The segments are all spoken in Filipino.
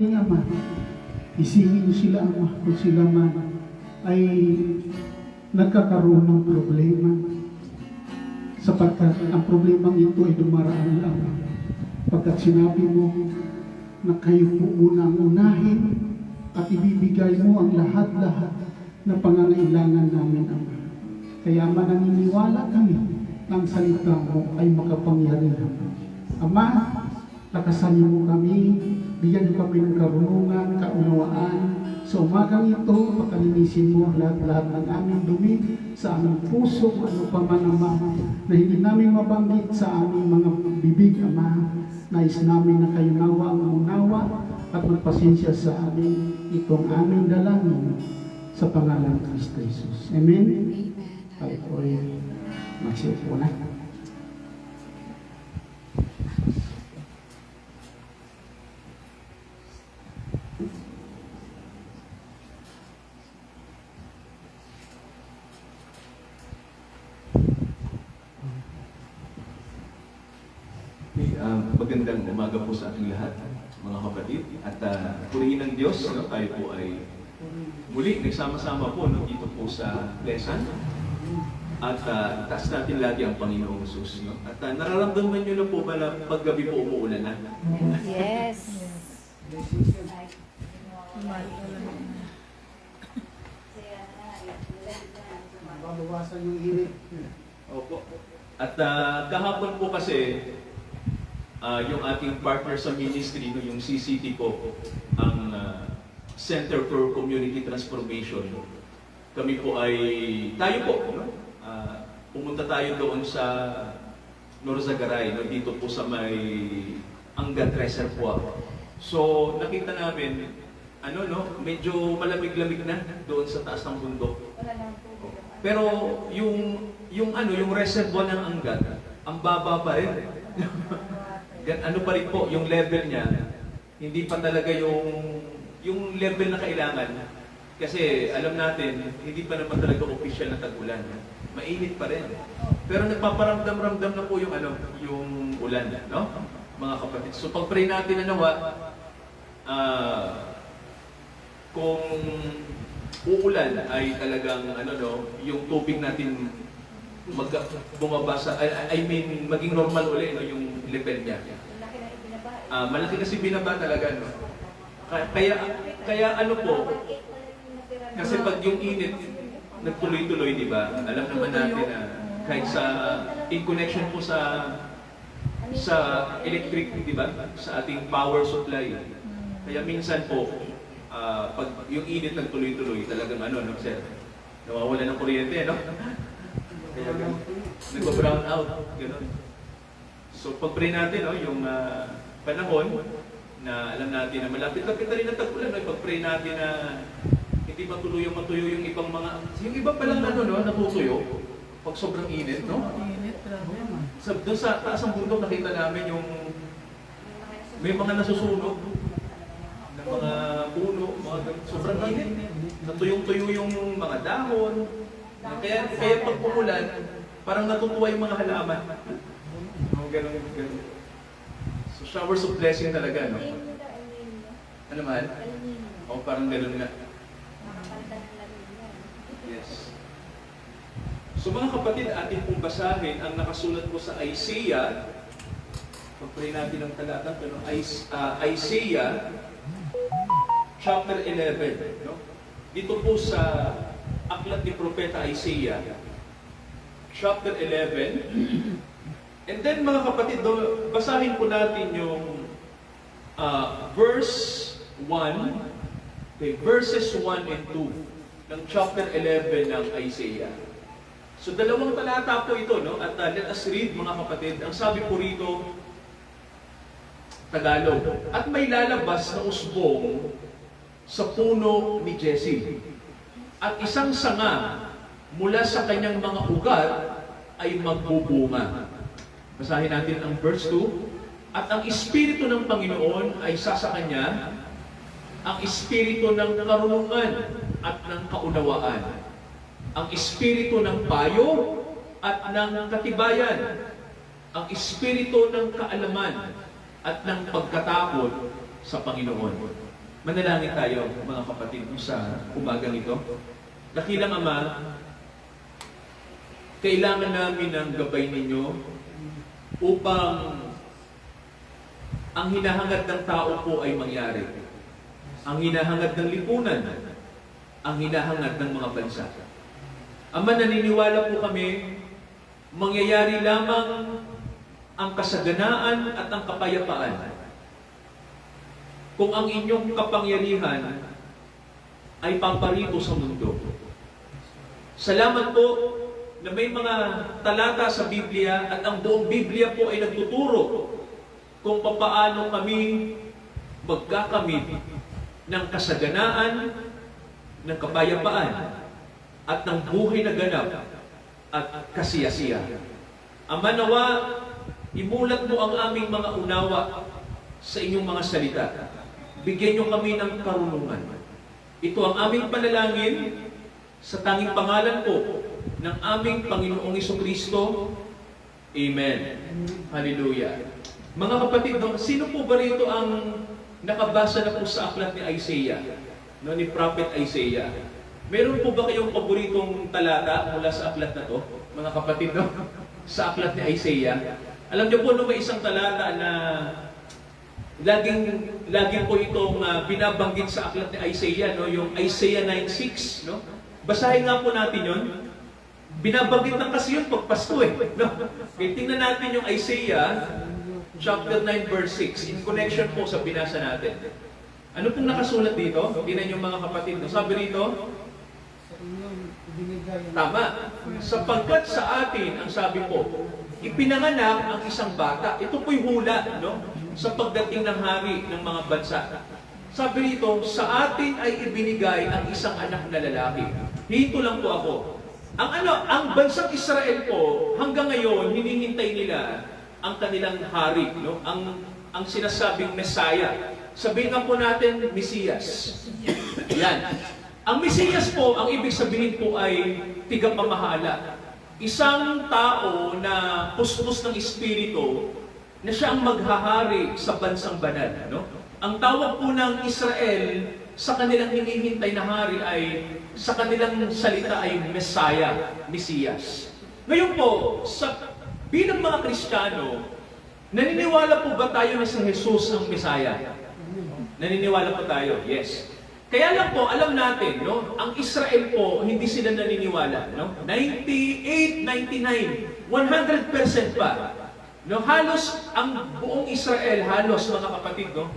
Ama, isingin sila, Ama, kung sila man ay nagkakaroon ng problema. Sapagkat ang problemang ito ay dumaraan lang. Pagkat sinabi mo na kayo po unang unahin at ibibigay mo ang lahat-lahat na pangangailangan namin, Ama. Kaya mananiniwala kami na ang salita mo ay makapangyarihan. Ama, lakasan mo kami, bigyan niyo kami ng karunungan, kaunawaan. Sa umagang ito, pakalinisin mo ang lahat-lahat ng aming dumi sa aming puso, ano pa man, Ama, na hindi namin mabanggit sa aming mga bibig, Ama. Nais namin na kayo nawa ang unawa at magpasensya sa amin. Itong aming dalangin sa pangalan ng Kristo Jesus. Amen? Tayo po ay magsiupo na. Magandang umaga po sa ating lahat, mga kapatid. At purihin ng Diyos, no? Tayo po ay muli nagsama-sama po, no? Dito po sa Pleasant. At taas natin lagi ang Panginoong Jesus. No? At nararamdaman nyo na po ba na paggabi po umuulan na? Yes. Babawasan yung init. Opo. At kahapon po kasi, yung ating partner sa ministry, no, yung CCT po, ang Center for Community Transformation. Kami po ay, tayo po, no? Pumunta tayo doon sa Norzagaray, no? Dito po sa may Angat Reservoir. So, nakita namin, medyo malamig-lamig na doon sa taas ng bundok. Pero yung reservoir ng Angat, ang baba pa rin. Pa rin po, yung level niya, hindi pa talaga yung level na kailangan. Kasi alam natin, hindi pa naman talaga official na tag-ulan. Mainit pa rin. Pero nagpaparamdam-ramdam na po yung ulan, no? Mga kapatid. So pag-pray natin na nawa, kung uulan ay talagang yung tubig natin bumaba sa, maging normal uli, no, yung level niya. Malaki kasi binaba talaga, no? Kaya po, kasi pag yung init nagtuloy-tuloy, di ba? Alam naman natin na kahit in connection po sa electric, di ba? Sa ating power supply. Kaya minsan po, pag yung init nagtuloy-tuloy, talagang sir, nawawala ng kuryente, no? Kaya nag-brown out, gano'n. So pag-pray natin, no, yung panahon na alam natin na malapit-lapit na rin ang tag-ulan, no? Pag-pray natin na hindi matuyo yung ibang mga, yung iba palang natutuyo pag sobrang init, no? Doon sa taas ng bundok nakita namin yung may mga nasusunog ng mga puno, sobrang init. Natuyong-tuyo yung mga dahon. Kaya pag umulan, parang natutuwa yung mga halaman. Ganun. So showers of blessing talaga, no? Ano man? O parang ganun nga. Yes. So mga kapatid, atin pong basahin ang nakasulat po sa Isaiah. Pag-pray natin ang talata, Isaiah chapter 11. No? Dito po sa aklat ni Propeta Isaiah, chapter 11. And then mga kapatid, basahin po natin yung verse 1, verses 1 and 2 ng chapter 11 ng Isaiah. So dalawang talata po ito, no? At let us read, mga kapatid. Ang sabi po rito, Tagalog, at may lalabas na usbong sa puno ni Jesse, at isang sanga mula sa kanyang mga ugat ay magbubunga. Basahin natin ang verse 2. At ang Espiritu ng Panginoon ay sasa kanya, ang Espiritu ng karunungan at ng kaunawaan, ang Espiritu ng payo at ng katibayan, ang Espiritu ng kaalaman at ng pagkatakot sa Panginoon. Manalangin tayo, mga kapatid, sa umagang ito. Dakilang Ama, kailangan namin ng gabay ninyo upang ang hinahangad ng tao po ay mangyari. Ang hinahangad ng lipunan, ang hinahangad ng mga bansa. Ama, naniniwala po kami, mangyayari lamang ang kasaganaan at ang kapayapaan kung ang inyong kapangyarihan ay paparito sa mundo. Salamat po na may mga talata sa Biblia at ang buong Biblia po ay nagtuturo kung papaano kami magkakamit ng kasaganaan, ng kapayapaan, at ng buhay na ganap at kasiyasiya. Ama, nawa, imulat mo ang aming mga unawa sa inyong mga salita. Bigyan niyo kami ng karunungan. Ito ang aming panalangin sa tanging pangalan po ng aming Panginoong Jesucristo. Amen. Hallelujah. Mga kapatid, sino po ba rito ang nakabasa na po sa aklat ni Isaiah? No, ni Prophet Isaiah. Meron po ba kayong paboritong talata mula sa aklat na to? Mga kapatid, no? Sa aklat ni Isaiah. Alam niyo po, no, may isang talata na laging po itong binabanggit sa aklat ni Isaiah, no? Yung Isaiah 9:6, no? Basahin nga po natin yun. Binabanggit na kasi yun pag Pasko, eh. No? Okay, tingnan natin yung Isaiah chapter 9 verse 6 in connection po sa binasa natin. Ano pong nakasulat dito? Tingnan niyo mga kapatid. No? Sabi rito, tama. Sapagkat sa atin, ang sabi po, ipinanganak ang isang bata. Ito po'y hula, no? Sa pagdating ng hari ng mga bansa. Sabi rito, sa atin ay ibinigay ang isang anak na lalaki. Dito lang po ako. Ang bansang Israel po, hanggang ngayon, hinihintay nila ang kanilang hari, no? Ang sinasabing Messiah. Sabihin nga po natin, Mesiyas. Yan. Ang Mesiyas po, ang ibig sabihin po ay tigapamahala. Isang tao na puspos ng Espiritu na siya ang maghahari sa bansang banal. No? Ang tawag po ng Israel sa kanilang hinihintay na hari ay, sa kanilang salita ay Messiah, Mesiyas. Ngayon po, bilang mga Kristiyano, naniniwala po ba tayo na si Jesus ang Messiah? Naniniwala po tayo? Yes. Kaya lang po, alam natin, no? Ang Israel po, hindi sila naniniwala, no? 98, 99, 100% pa. No, halos ang buong Israel, halos mga kapatid, no?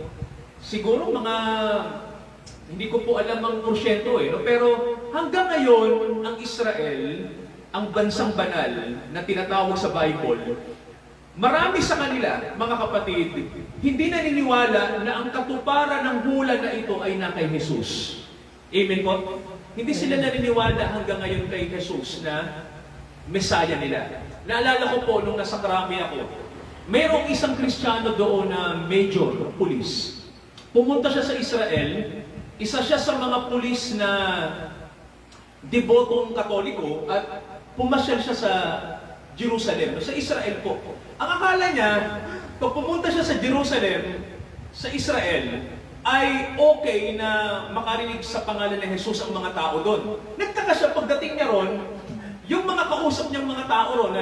Siguro mga hindi ko po alam ang porsyento, eh, no? Pero hanggang ngayon, ang Israel, ang bansang banal na tinatawag sa Bible, marami sa kanila, mga kapatid, hindi naniniwala na ang katuparan ng hula na ito ay na kay Jesus. Amen po? Hindi sila naniniwala hanggang ngayon kay Jesus na Messiah nila. Naalala ko po nung nasa Krami ako, mayroong isang Kristiyano doon na major, pulis. Pumunta siya sa Israel, isa siya sa mga pulis na debotong Katoliko at pumasyal siya sa Jerusalem, sa Israel po. Ang akala niya, pag pumunta siya sa Jerusalem, sa Israel, ay okay na makarinig sa pangalan ng Jesus ang mga tao doon. Nagtaka siya pagdating niya ron, yung mga kausap niyang mga tao ron,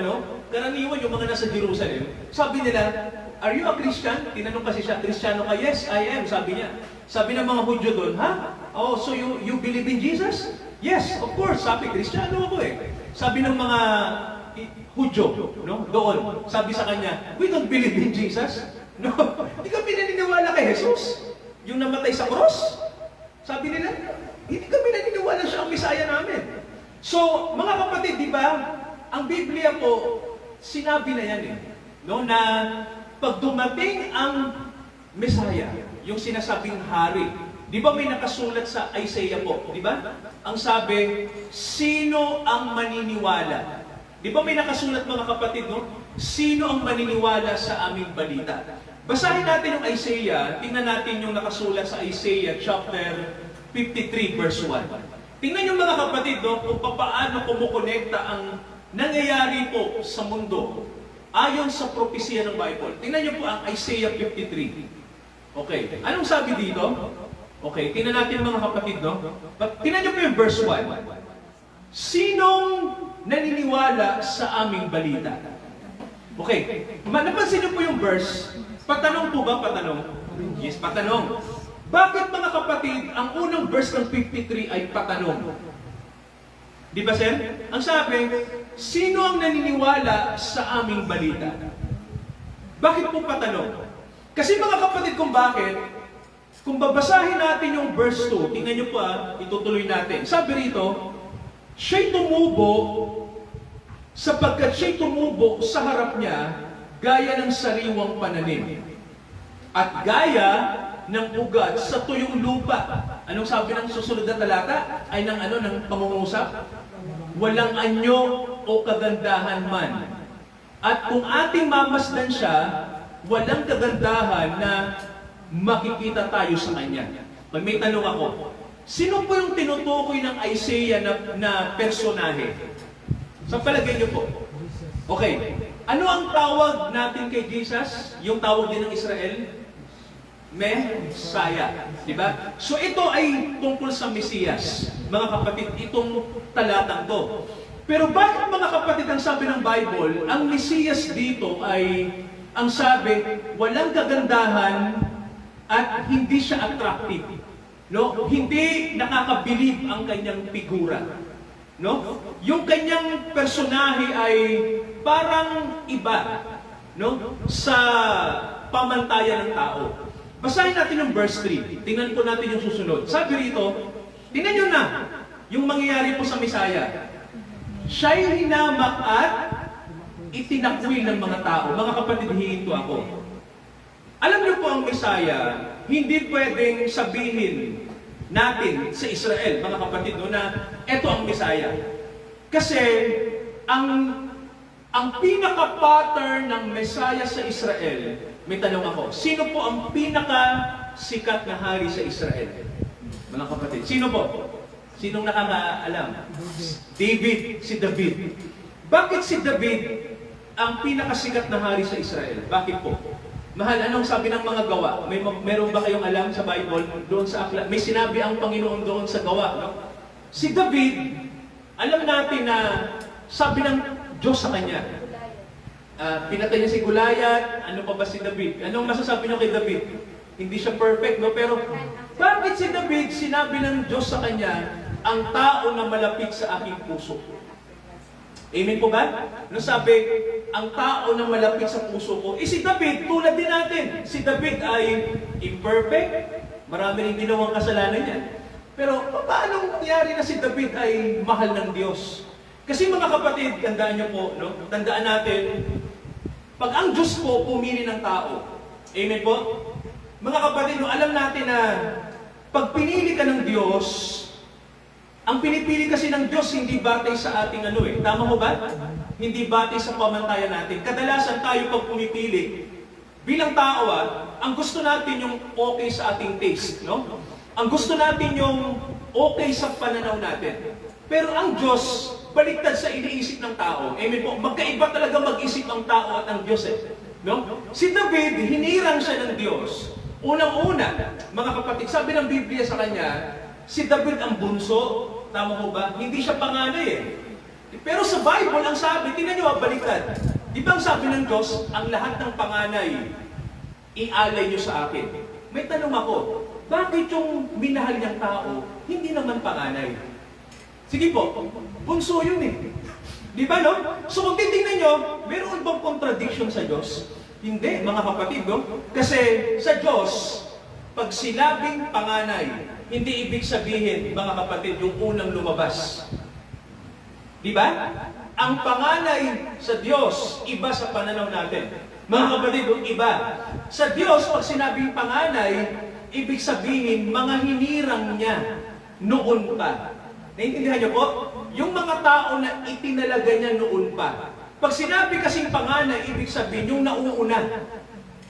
karaniwan yung mga nasa Jerusalem, sabi nila, "Are you a Christian?" Tinanong kasi siya, "Kristiyano ka?" "Yes, I am," sabi niya. Sabi ng mga Hudyo doon, "Ha? Oh, so you believe in Jesus?" "Yes, of course." Sabi, "Kristiyano ako eh." Sabi ng mga Hudyo, no? Doon, sabi sa kanya, "We don't believe in Jesus." No, hindi kami naniniwala kay Jesus. Yung namatay sa cross. Sabi nila, hindi kami naniniwala siya ang Messiah namin. So, mga kapatid, di ba, ang Biblia po, sinabi na yan eh, no, na pag dumating ang Messiah, yung sinasabing hari, di ba may nakasulat sa Isaiah po, di ba? Ang sabi, sino ang maniniwala? Di ba may nakasulat mga kapatid, no? Sino ang maniniwala sa aming balita? Basahin natin yung Isaiah, tingnan natin yung nakasulat sa Isaiah chapter 53 verse 1. Tingnan yung mga kapatid, no, kung paano kumukonekta ang nangyayari po sa mundo ayon sa propesya ng Bible. Tingnan niyo po ang Isaiah 53. Okay, anong sabi dito? Okay, tingnan natin mga kapatid, no? Tingnan niyo po yung verse 1. Sinong naniniwala sa aming balita? Okay, napansin niyo po yung verse. Patanong po ba? Patanong? Yes, patanong. Bakit mga kapatid, ang unang verse ng 53 ay patanong? Di ba, sir? Ang sabi, sino ang naniniwala sa aming balita? Bakit po patanong? Kasi mga kapatid, kung bakit, kung babasahin natin yung verse 2, tingnan nyo pa, itutuloy natin. Sabi rito, siya'y tumubo, sapagkat siya'y tumubo sa harap niya, gaya ng sariwang pananim. At gaya ng ugat sa tuyong lupa. Anong sabi ng susunod na talata? Ay ng pangungusap? Walang anyo o kagandahan man. At kung ating mamasdan siya, walang kagandahan na makikita tayo sa kanya. Pag may tanong ako, sino po yung tinutukoy ng Isaiah na personahe? Sa palagay niyo po? Okay. Ano ang tawag natin kay Jesus? Yung tawag din ng Israel? Messiah. Diba? So ito ay tungkol sa Mesiyas. Mga kapatid, itong talatang to. Pero bakit mga kapatid ang sabi ng Bible, ang Mesiyas dito ay, ang sabi, walang kagandahan at hindi siya attractive. No? Hindi nakakabilib ang kanyang figura. No? Yung kanyang personahe ay parang iba, no? Sa pamantayan ng tao. Basahin natin yung verse 3. Tingnan po natin yung susunod. Sabi rito, tingnan nyo na yung mangyayari po sa Mesaya. Siya'y hinamak at itinakwil ng mga tao. Mga kapatid, hihinto ako. Alam niyo po ang Mesaya, hindi pwedeng sabihin natin sa Israel, mga kapatid, no, na eto ang Mesaya. Kasi ang pinaka-pattern ng Mesaya sa Israel, may tanong ako, sino po ang pinaka-sikat na hari sa Israel? Mga kapatid, sino po? Sinong nakakaalam? David, si David. Bakit si David ang pinakasikat na hari sa Israel? Bakit po? Mahal, anong sabi ng mga gawa? Meron ba kayong alam sa Bible? Doon sa aklat, may sinabi ang Panginoon doon sa gawa. No? Si David, alam natin na sabi ng Diyos sa kanya, pinatay niya si Goliath, ano pa ba si David? Anong masasabi niyo kay David? Hindi siya perfect, no? Pero bakit si David, sinabi ng Diyos sa kanya, ang tao na malapit sa aking puso? Amen po ba? Nung sabi, ang tao na malapit sa puso ko, si David, tulad din natin. Si David ay imperfect, marami rin ginawang kasalanan niya. Pero paano nangyari na si David ay mahal ng Diyos? Kasi mga kapatid, tandaan niyo po, no? Tandaan natin, pag ang Diyos po pumili ng tao, amen po? Mga kapatid, no, alam natin na pag pinili ka ng Diyos, ang pinipili kasi ng Diyos hindi batay sa ating tama ho ba? Hindi batay sa pamantayan natin. Kadalasan tayo pag pumipili, bilang tao ang gusto natin yung okay sa ating taste, no? Ang gusto natin yung okay sa pananaw natin. Pero ang Diyos, baliktad sa iniisip ng tao. Amen po. Magkaiba talaga mag-isip ang tao at ang Diyos no? Si David, hinirang siya ng Diyos. Unang-una, mga kapatid, sabi ng Biblia sa kanya, si David ang bunso, tama ho ba? Hindi siya panganay Pero sa Bible, ang sabi, tingnan nyo, baliktad. Di ba ang sabi ng Diyos, ang lahat ng panganay, ialay nyo sa akin. May tanong ako, bakit yung minahal niyang tao, hindi naman panganay? Sige po, bunso yun Di ba, no? So kung titingnan nyo, meron bang contradiction sa Diyos? Hindi, mga kapatid, no? Kasi sa Diyos, pag sinabing panganay, hindi ibig sabihin, mga kapatid, yung unang lumabas. Di ba? Ang panganay sa Diyos, iba sa pananaw natin. Mga kapatid, yung iba. Sa Diyos, pag sinabing panganay, ibig sabihin, mga hinirang niya noon pa. Naintindihan niyo po? Yung mga tao na itinalaga niya noon pa. Pag sinabi kasing panganay, ibig sabihin, yung nauuna.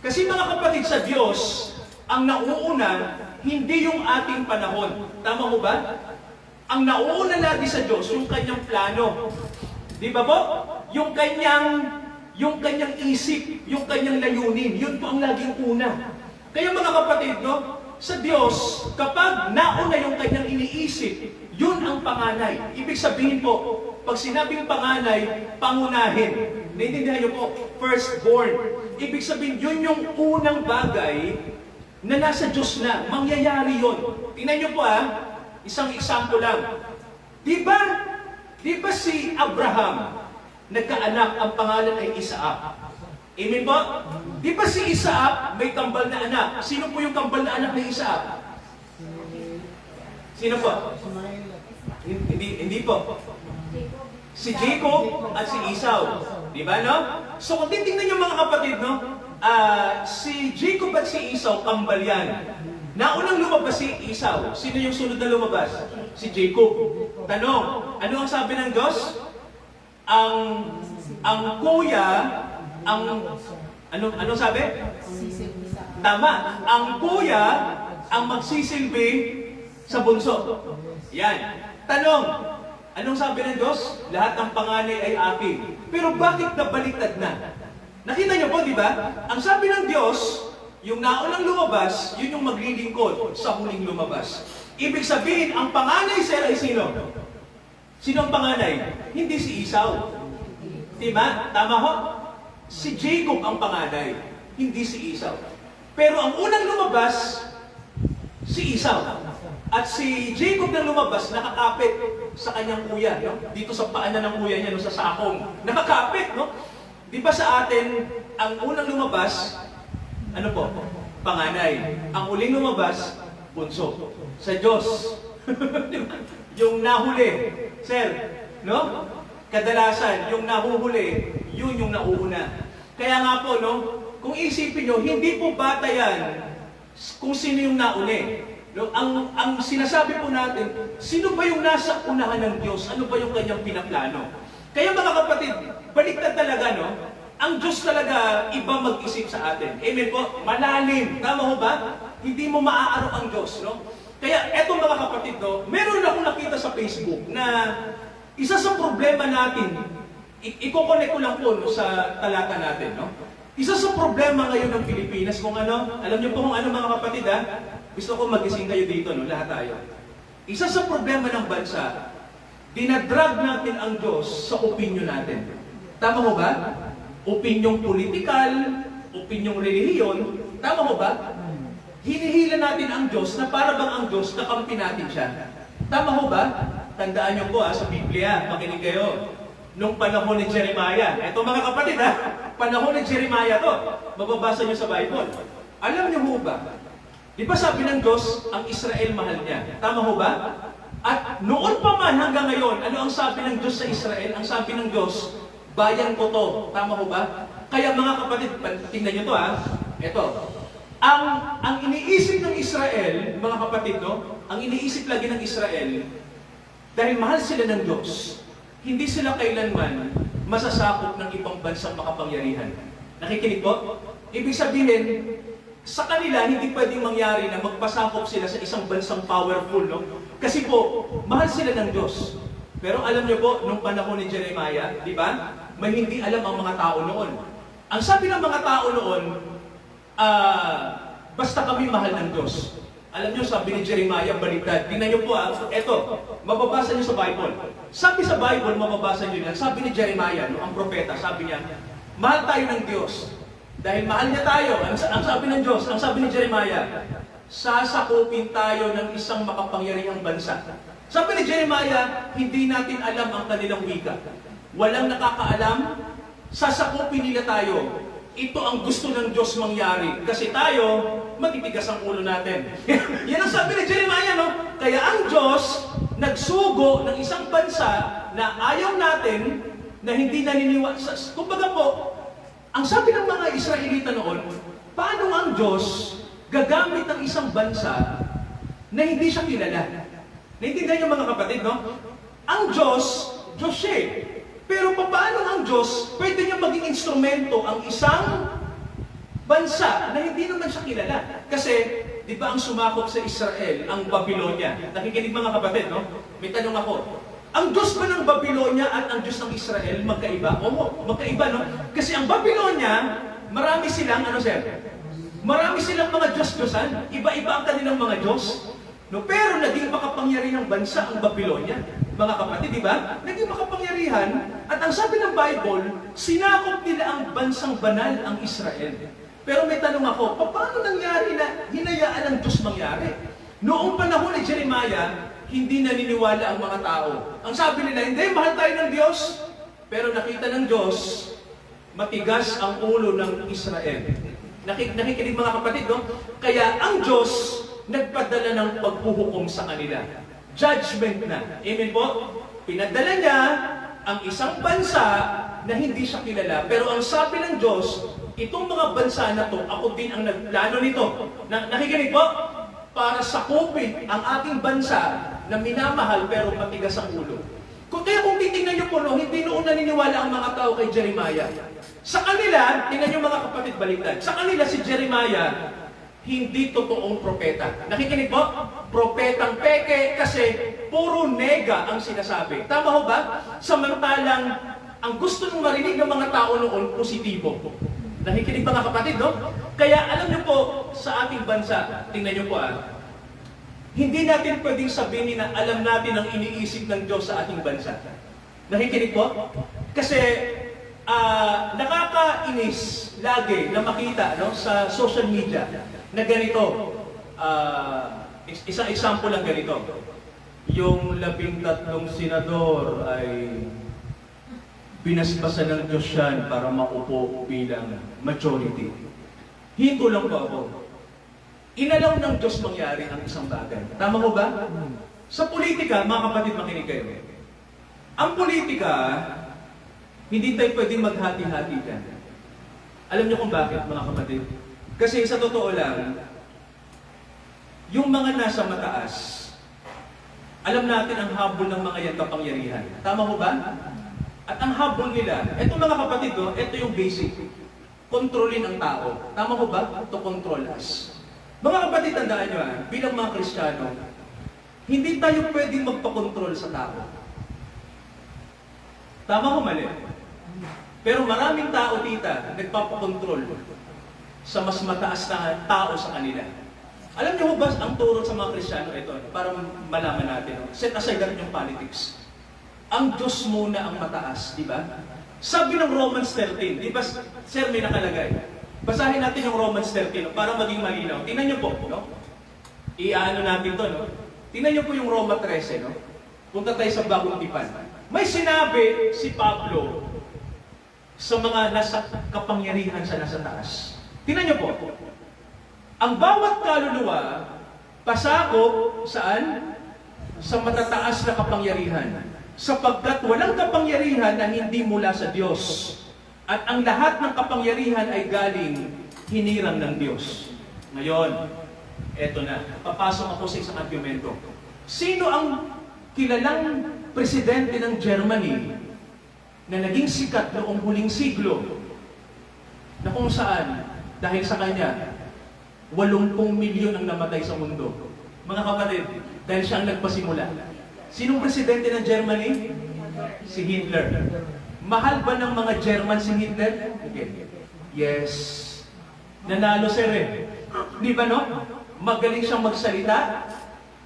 Kasi mga kapatid, sa Diyos, ang nauuna, hindi yung ating panahon. Tama mo ba? Ang nauuna lagi sa Diyos, yung kanyang plano. Di ba po? Yung kanyang isip, yung kanyang layunin, yun po ang laging una. Kaya mga kapatid, no, sa Diyos, kapag nauna yung kanyang iniisip, yun ang panganay. Ibig sabihin po, pag sinabing panganay, pangunahin. Naintindihan niyo po, firstborn. Ibig sabihin, yun yung unang bagay na nasa Diyos na. Mangyayari yun. Tingnan niyo po isang example lang. Di ba si Abraham, nagkaanak, ang pangalan ay Isaac? Amen po? Di ba si Isaac may kambal na anak? Sino po yung kambal na anak ni Isaac? Sino po? Hindi po. Si Jacob at si Esau. Di ba, no? So kung titingnan niyo mga kapatid, no? Si Jacob at si Esau, kambal yan. Naunang lumabas si Esau. Sino yung sunod na lumabas? Si Jacob. Tanong, ano ang sabi ng Diyos? Ang kuya, ano sabi? Tama. Ang kuya, ang magsisilbi sa bunso. Yan. Tanong, anong sabi ng Diyos? Lahat ng panganay ay akin. Pero bakit nabaliktad na? Nakita niyo po, di ba? Ang sabi ng Diyos, yung naunang lumabas, yun yung maglilingkod sa huling lumabas. Ibig sabihin, ang panganay sir ay sino? Sino ang panganay? Hindi si Esau. Diba? Tama ho? Si Jacob ang panganay, hindi si Esau. Pero ang unang lumabas, si Esau. At si Jacob na lumabas, nakakapit sa kanyang kuya. No? Dito sa paanan ng kuya niya, no? Sa sakong. Nakakapit, no? Di ba sa atin, ang unang lumabas, ano po? Panganay. Ang uling lumabas, bunso. Sa Diyos, yung nahuli, sir, no? Kadalasan, yung nahuhuli, yun yung nauuna. Kaya nga po, no? Kung isipin nyo, hindi po bata yan kung sino yung nauni. No? Ang sinasabi po natin, sino ba yung nasa unahan ng Diyos? Ano ba yung kanyang pinaplano? Kaya mga kapatid, baliktad talaga, no? Ang Diyos talaga iba mag-isip sa atin. Amen po? Malalim. Tama ho ba? Hindi mo maaarok ang Diyos, no? Kaya eto mga kapatid, no? Meron akong nakita sa Facebook na isa sa problema natin, i-connect ko lang po no, sa talata natin, no? Isa sa problema ngayon ng Pilipinas, kung ano, alam niyo po kung ano mga kapatid, gusto ko magising kayo dito, no? Lahat tayo. Isa sa problema ng bansa, dinadrag natin ang Diyos sa opinion natin. Tama ho ba? Opinyong politikal, opinyong relihiyon, tama ho ba? Hinihila natin ang Diyos na para bang ang Diyos nakampi natin siya. Tama ho ba? Tandaan niyo po sa Biblia, makinig kayo. Nung panahon ni Jeremiah, eto mga kapatid panahon ni Jeremiah to, mababasa niyo sa Bible. Alam niyo ho ba? Di ba sabi ng Diyos, ang Israel mahal niya? Tama ho ba? At noon pa man hanggang ngayon, ano ang sabi ng Diyos sa Israel? Ang sabi ng Diyos, bayan ko to. Tama ho ba? Kaya mga kapatid, tingnan niyo to Ito. Ang iniisip ng Israel, mga kapatid, no? Ang iniisip lagi ng Israel, dahil mahal sila ng Diyos, hindi sila kailanman masasakop ng ibang bansang makapangyarihan. Nakikinig po? Ibig sabihin, sa kanila, hindi pwedeng mangyari na magpasakop sila sa isang bansang powerful, no? Kasi po, mahal sila ng Diyos. Pero alam niyo po, nung panahon ni Jeremiah, di ba? May hindi alam ang mga tao noon. Ang sabi ng mga tao noon, basta kami mahal ng Diyos. Alam niyo, sabi ni Jeremiah, baliktad. Tingnan niyo po, eto, mababasa niyo sa Bible. Sabi sa Bible, mababasa niyo yan. Sabi ni Jeremiah, no, ang propeta, sabi niya, mahal tayo ng Diyos. Dahil mahal niya tayo, ang sabi ng Diyos, ang sabi ni Jeremiah, sasakupin tayo ng isang makapangyarihang bansa. Sabi ni Jeremiah, hindi natin alam ang kanilang wika. Walang nakakaalam, sasakupin nila tayo. Ito ang gusto ng Diyos mangyari. Kasi tayo, matitigas ang ulo natin. Yan ang sabi ni Jeremiah, no? Kaya ang Diyos, nagsugo ng isang bansa na ayaw natin, na hindi naniniwala. Kumbaga po, ang sabi ng mga Israelita noon, paano ang Diyos gagamit ng isang bansa na hindi siya kilala? Naintindihan niyo mga kapatid, no? Ang Diyos siya eh. Pero paano ang Diyos pwede niya maging instrumento ang isang bansa na hindi naman siya kilala? Kasi, di ba ang sumakop sa Israel, ang Babylonia? Nakikinig mga kapatid, no? May tanong ako. Ang Diyos ba ng Babylonia at ang Diyos ng Israel magkaiba? Oo, magkaiba, no? Kasi ang Babylonia, marami silang, ano sir? Marami silang mga Diyos-Diyosan, iba-iba ang kanilang mga Diyos. No, pero naging makapangyarihang bansa ang Babylonia. Mga kapatid, di ba? Naging makapangyarihan. At ang sabi ng Bible, sinakop nila ang bansang banal, ang Israel. Pero may tanong ako, paano nangyari na hinayaan ng Diyos mangyari? Noong panahon ni Jeremiah, hindi naniniwala ang mga tao. Ang sabi nila, hindi, mahal tayo ng Diyos. Pero nakita ng Diyos, matigas ang ulo ng Israel. Nakikinig mga kapatid, no? Kaya ang Diyos, nagpadala ng paghuhukom sa kanila. Judgment na. Amen po? Pinadala niya ang isang bansa na hindi siya kilala. Pero ang sabi ng Diyos, itong mga bansa na to, ako din ang nagplano nito. Nakikinig po? Para sakupin ang ating bansa na minamahal pero matigas ang ulo. Kaya kung titingnan niyo po, no, hindi noon naniniwala ang mga tao kay Jeremiah. Sa kanila, tingnan niyo mga kapatid, baliktad. Sa kanila si Jeremiah, hindi totoong propeta. Nakikinig po? Propetang peke kasi puro nega ang sinasabi. Tama ho ba? Samantalang ang gusto nung marinig ng mga tao noon, positibo. Nakikinig mga kapatid, no? Kaya alam niyo po, sa ating bansa, tingnan niyo po hindi natin pwedeng sabihin na alam natin ang iniisip ng Diyos sa ating bansa. Nakikinig po? Kasi nakakainis lagi na makita, no, sa social media na ganito. Isang example lang ganito. Yung 13 senador ay binasbasan ng Diyos yan para maupo bilang majority. Hinto lang po ako. Inalaw ng Diyos mangyari ang isang bagay. Tama mo ba? Sa politika, mga kapatid, makinig kayo. Ang politika, hindi tayo pwedeng maghati-hati dyan. Alam niyo kung bakit, mga kapatid? Kasi sa totoo lang, yung mga nasa mataas, alam natin ang habol ng mga yan kapangyarihan. Tama mo ba? At ang habol nila, eto mga kapatid, ito yung basic. Kontrolin ang tao. Tama mo ba? To control us. Mga kapatid, tandaan nyo bilang mga Kristiyano, hindi tayo pwedeng magpakontrol sa tao. Tama o mali? Pero maraming tao, tita, nagpapakontrol sa mas mataas na tao sa kanila. Alam niyo ba ang turo sa mga Kristiyano ito, para malaman natin, set aside natin yung politics. Ang Diyos muna ang mataas, di ba? Sabi ng Romans 13, di ba, sir, may nakalagay. Basahin natin yung Romans 13 para maging malinaw. Tingnan niyo po, no? Iaano natin to, no? Tingnan niyo po yung Roma 13, no? Punta tayo sa Bagong Tipan. May sinabi si Pablo sa mga nasa kapangyarihan sa nasa taas. Tingnan niyo po. Ang bawat kaluluwa, pasakop saan? Sa matataas na kapangyarihan. Sapagkat walang kapangyarihan na hindi mula sa Diyos. At ang lahat ng kapangyarihan ay galing hinirang ng Diyos. Ngayon, eto na. Papasok ako sa isang argumento. Sino ang kilalang presidente ng Germany na naging sikat noong huling siglo na kung saan, dahil sa kanya, 80 milyon ang namatay sa mundo? Mga kapatid, dahil siya ang nagpasimula. Sinong presidente ng Germany? Si Hitler. Mahal ba ng mga German si Hitler? Okay. Yes. Nanalo sir Di ba no? Magaling siyang magsalita.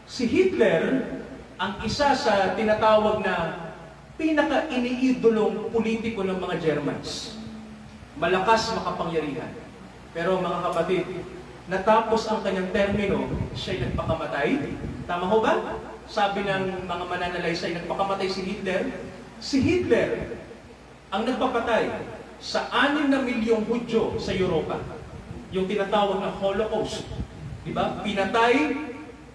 Si Hitler, ang isa sa tinatawag na pinaka-iniidolong politiko ng mga Germans. Malakas, makapangyarihan. Pero mga kapatid, natapos ang kanyang termino, siya'y nagpakamatay. Tama ho ba? Sabi ng mga mananalaysay, nagpakamatay si Hitler. Si Hitler ang nagpapatay sa 6 na milyong Hudyo sa Europa. Yung tinatawag na Holocaust. Diba? Pinatay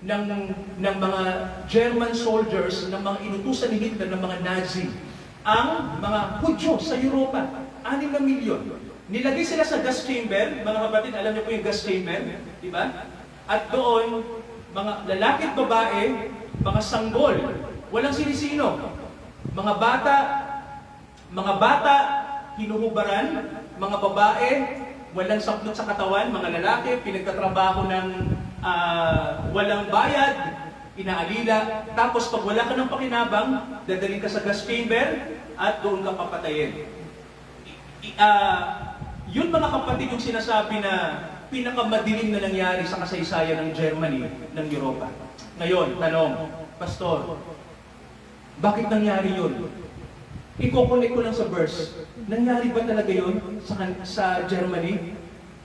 ng mga German soldiers, ng mga inutusan ni Hitler, ng mga Nazi, ang mga Hudyo sa Europa. 6 na milyon. Nilagay sila sa gas chamber. Mga kapatid, alam niyo po yung gas chamber? Diba? At doon, mga lalaki at babae, mga sanggol, walang sinisino. Mga bata, hinuhubaran, mga babae, walang saplot sa katawan, mga lalaki, pinagtatrabaho ng walang bayad, inaalila, tapos pag wala ka ng pakinabang, dadalhin ka sa gas chamber at doon ka papatayin. Yun mga kapatid yung sinasabi na pinakamadilim na nangyari sa kasaysayan ng Germany, ng Europa. Ngayon, tanong, Pastor, bakit nangyari yun? Iko-connect ko lang sa verse. Nangyari ba talaga yun sa Germany?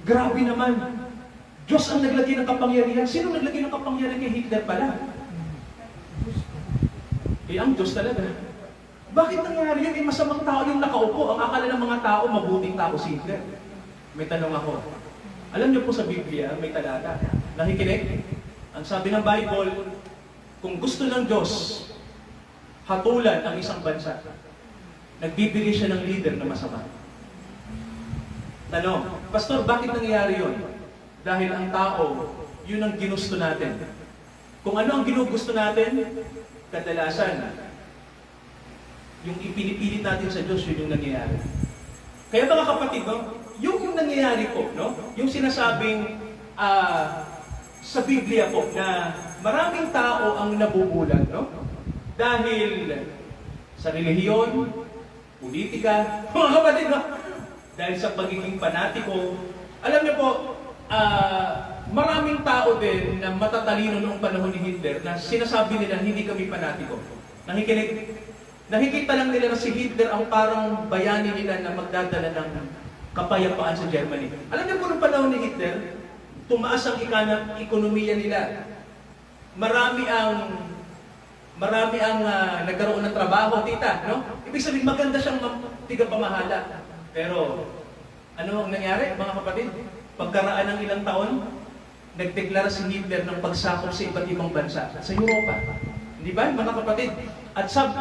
Grabe naman. Diyos ang naglagay ng kapangyarihan. Sino naglagay ng kapangyarihan kay Hitler pala? Ang Diyos talaga. Bakit nangyari yun? Masamang tao yung nakaupo. Ang akala ng mga tao, mabuting tao si Hitler. May tanong ako. Alam niyo po sa Biblia, may talata. Nakikinig? Ang sabi ng Bible, kung gusto ng Diyos, hatulan ang isang bansa, nagbibigay siya ng leader na masama. Tanong, Pastor, bakit nangyayari yun? Dahil ang tao, yun ang ginusto natin. Kung ano ang ginugusto natin, kadalasan, yung ipinipilit natin sa Diyos, yun yung nangyayari. Kaya mga kapatid, no, yung nangyayari po, no, yung sinasabing sa Biblia po na maraming tao ang nabubulag, no, dahil sa relihiyon, politika, mga kapatid, no, dahil sa pagiging panatiko. Alam niyo po, maraming tao din na matatalino noong panahon ni Hitler na sinasabi nila hindi kami panatiko. Nakikita lang nila na si Hitler ang parang bayani nila na magdadala ng kapayapaan sa Germany. Alam niyo po noong panahon ni Hitler, tumaas ang ekonomiya nila. Marami ang nagkaroon ng trabaho, tita, no? Ibig sabihin, maganda siyang tigapamahala. Pero, ano ang nangyari, mga kapatid? Pagkaraan ng ilang taon, nagdeklara si Hitler ng pagsakop sa iba't ibang bansa, sa Europa. Di ba, mga kapatid? At sa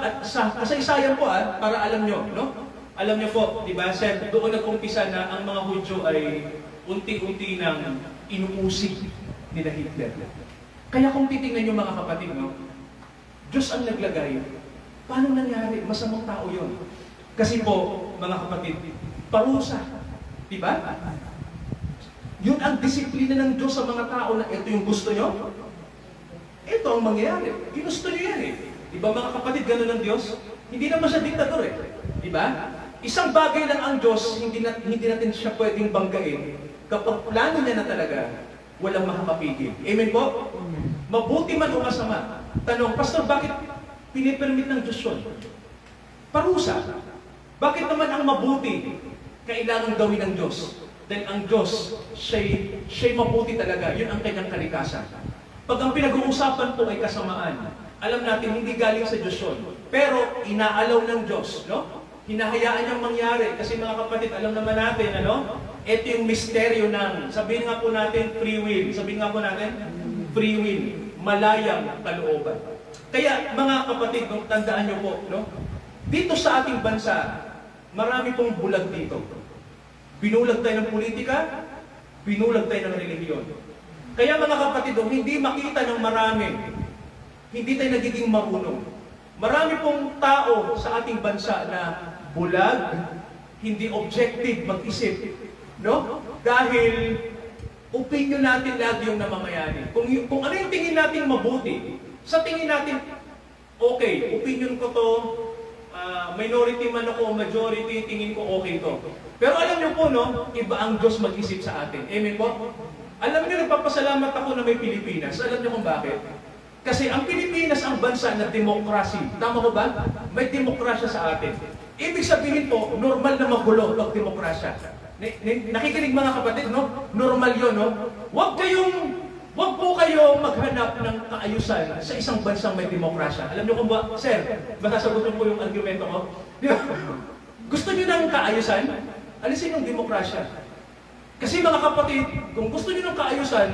kasaysayan po, para alam nyo, no? Alam nyo po, di ba, sir, doon nag-umpisa na ang mga Hudyo ay unti-unti nang inuusig nila Hitler. Kaya kung titingnan nyo, mga kapatid, no? Diyos ang naglagay. Paano nangyari? Masamang tao yun. Kasi po, mga kapatid, parusa. Diba? Yun ang disiplina ng Diyos sa mga tao na ito yung gusto nyo. Ito ang mangyayari. Ginusto nyo yan eh. Diba mga kapatid, gano'n ang Diyos? Hindi naman siya diktador eh. Diba? Isang bagay lang ang Diyos, hindi natin siya pwedeng banggain kapag plano niya na talaga, walang makakapigil. Amen po? Mabuti man o masama. Tanong, Pastor, bakit pinipermit ng Diyos yun? Parusa. Bakit naman ang mabuti kailangan gawin ng Diyos? Dahil ang Diyos, siya'y mabuti talaga. Yun ang kanyang kalikasan. Pag ang pinag-uusapan po ay kasamaan, alam natin, hindi galing sa Diyos yun. Pero, inaalaw ng Diyos, no? Hinahayaan niyang mangyari. Kasi mga kapatid, alam naman natin, ano? Ito yung misteryo ng, sabihin nga po natin, free will. Sabihin nga po natin, free will. Malayang kalooban. Kaya, mga kapatid, tandaan niyo po, no? Dito sa ating bansa, marami pong bulag dito. Binulag tayo ng politika, binulag tayo ng relihiyon. Kaya mga kapatid, hindi makita ng marami, hindi tayo nagiging marunong. Marami pong tao sa ating bansa na bulag, hindi objective mag-isip. No? Dahil opinion natin lagi yung namamayani. Kung ano yung tingin natin mabuti, sa tingin natin, okay, opinion ko to, minority man ako, majority, tingin ko okay to. Pero alam niyo po, no, iba ang Diyos mag-isip sa atin. Amen po? Alam niyo, nagpapasalamat ako na may Pilipinas. Alam niyo kung bakit? Kasi ang Pilipinas ang bansa na demokrasi. Tama ko ba? May demokrasya sa atin. Ibig sabihin po, normal na magulo pag demokrasya. Nakikinig mga kapatid, no? Normal yun, no? Huwag po kayo maghanap ng kaayusan sa isang bansang may demokrasya. Alam niyo kung ba, sir, masasagutin po yung argumento ko. Di ba? Gusto niyo ng kaayusan? Alisin yung demokrasya. Kasi mga kapatid, kung gusto niyo ng kaayusan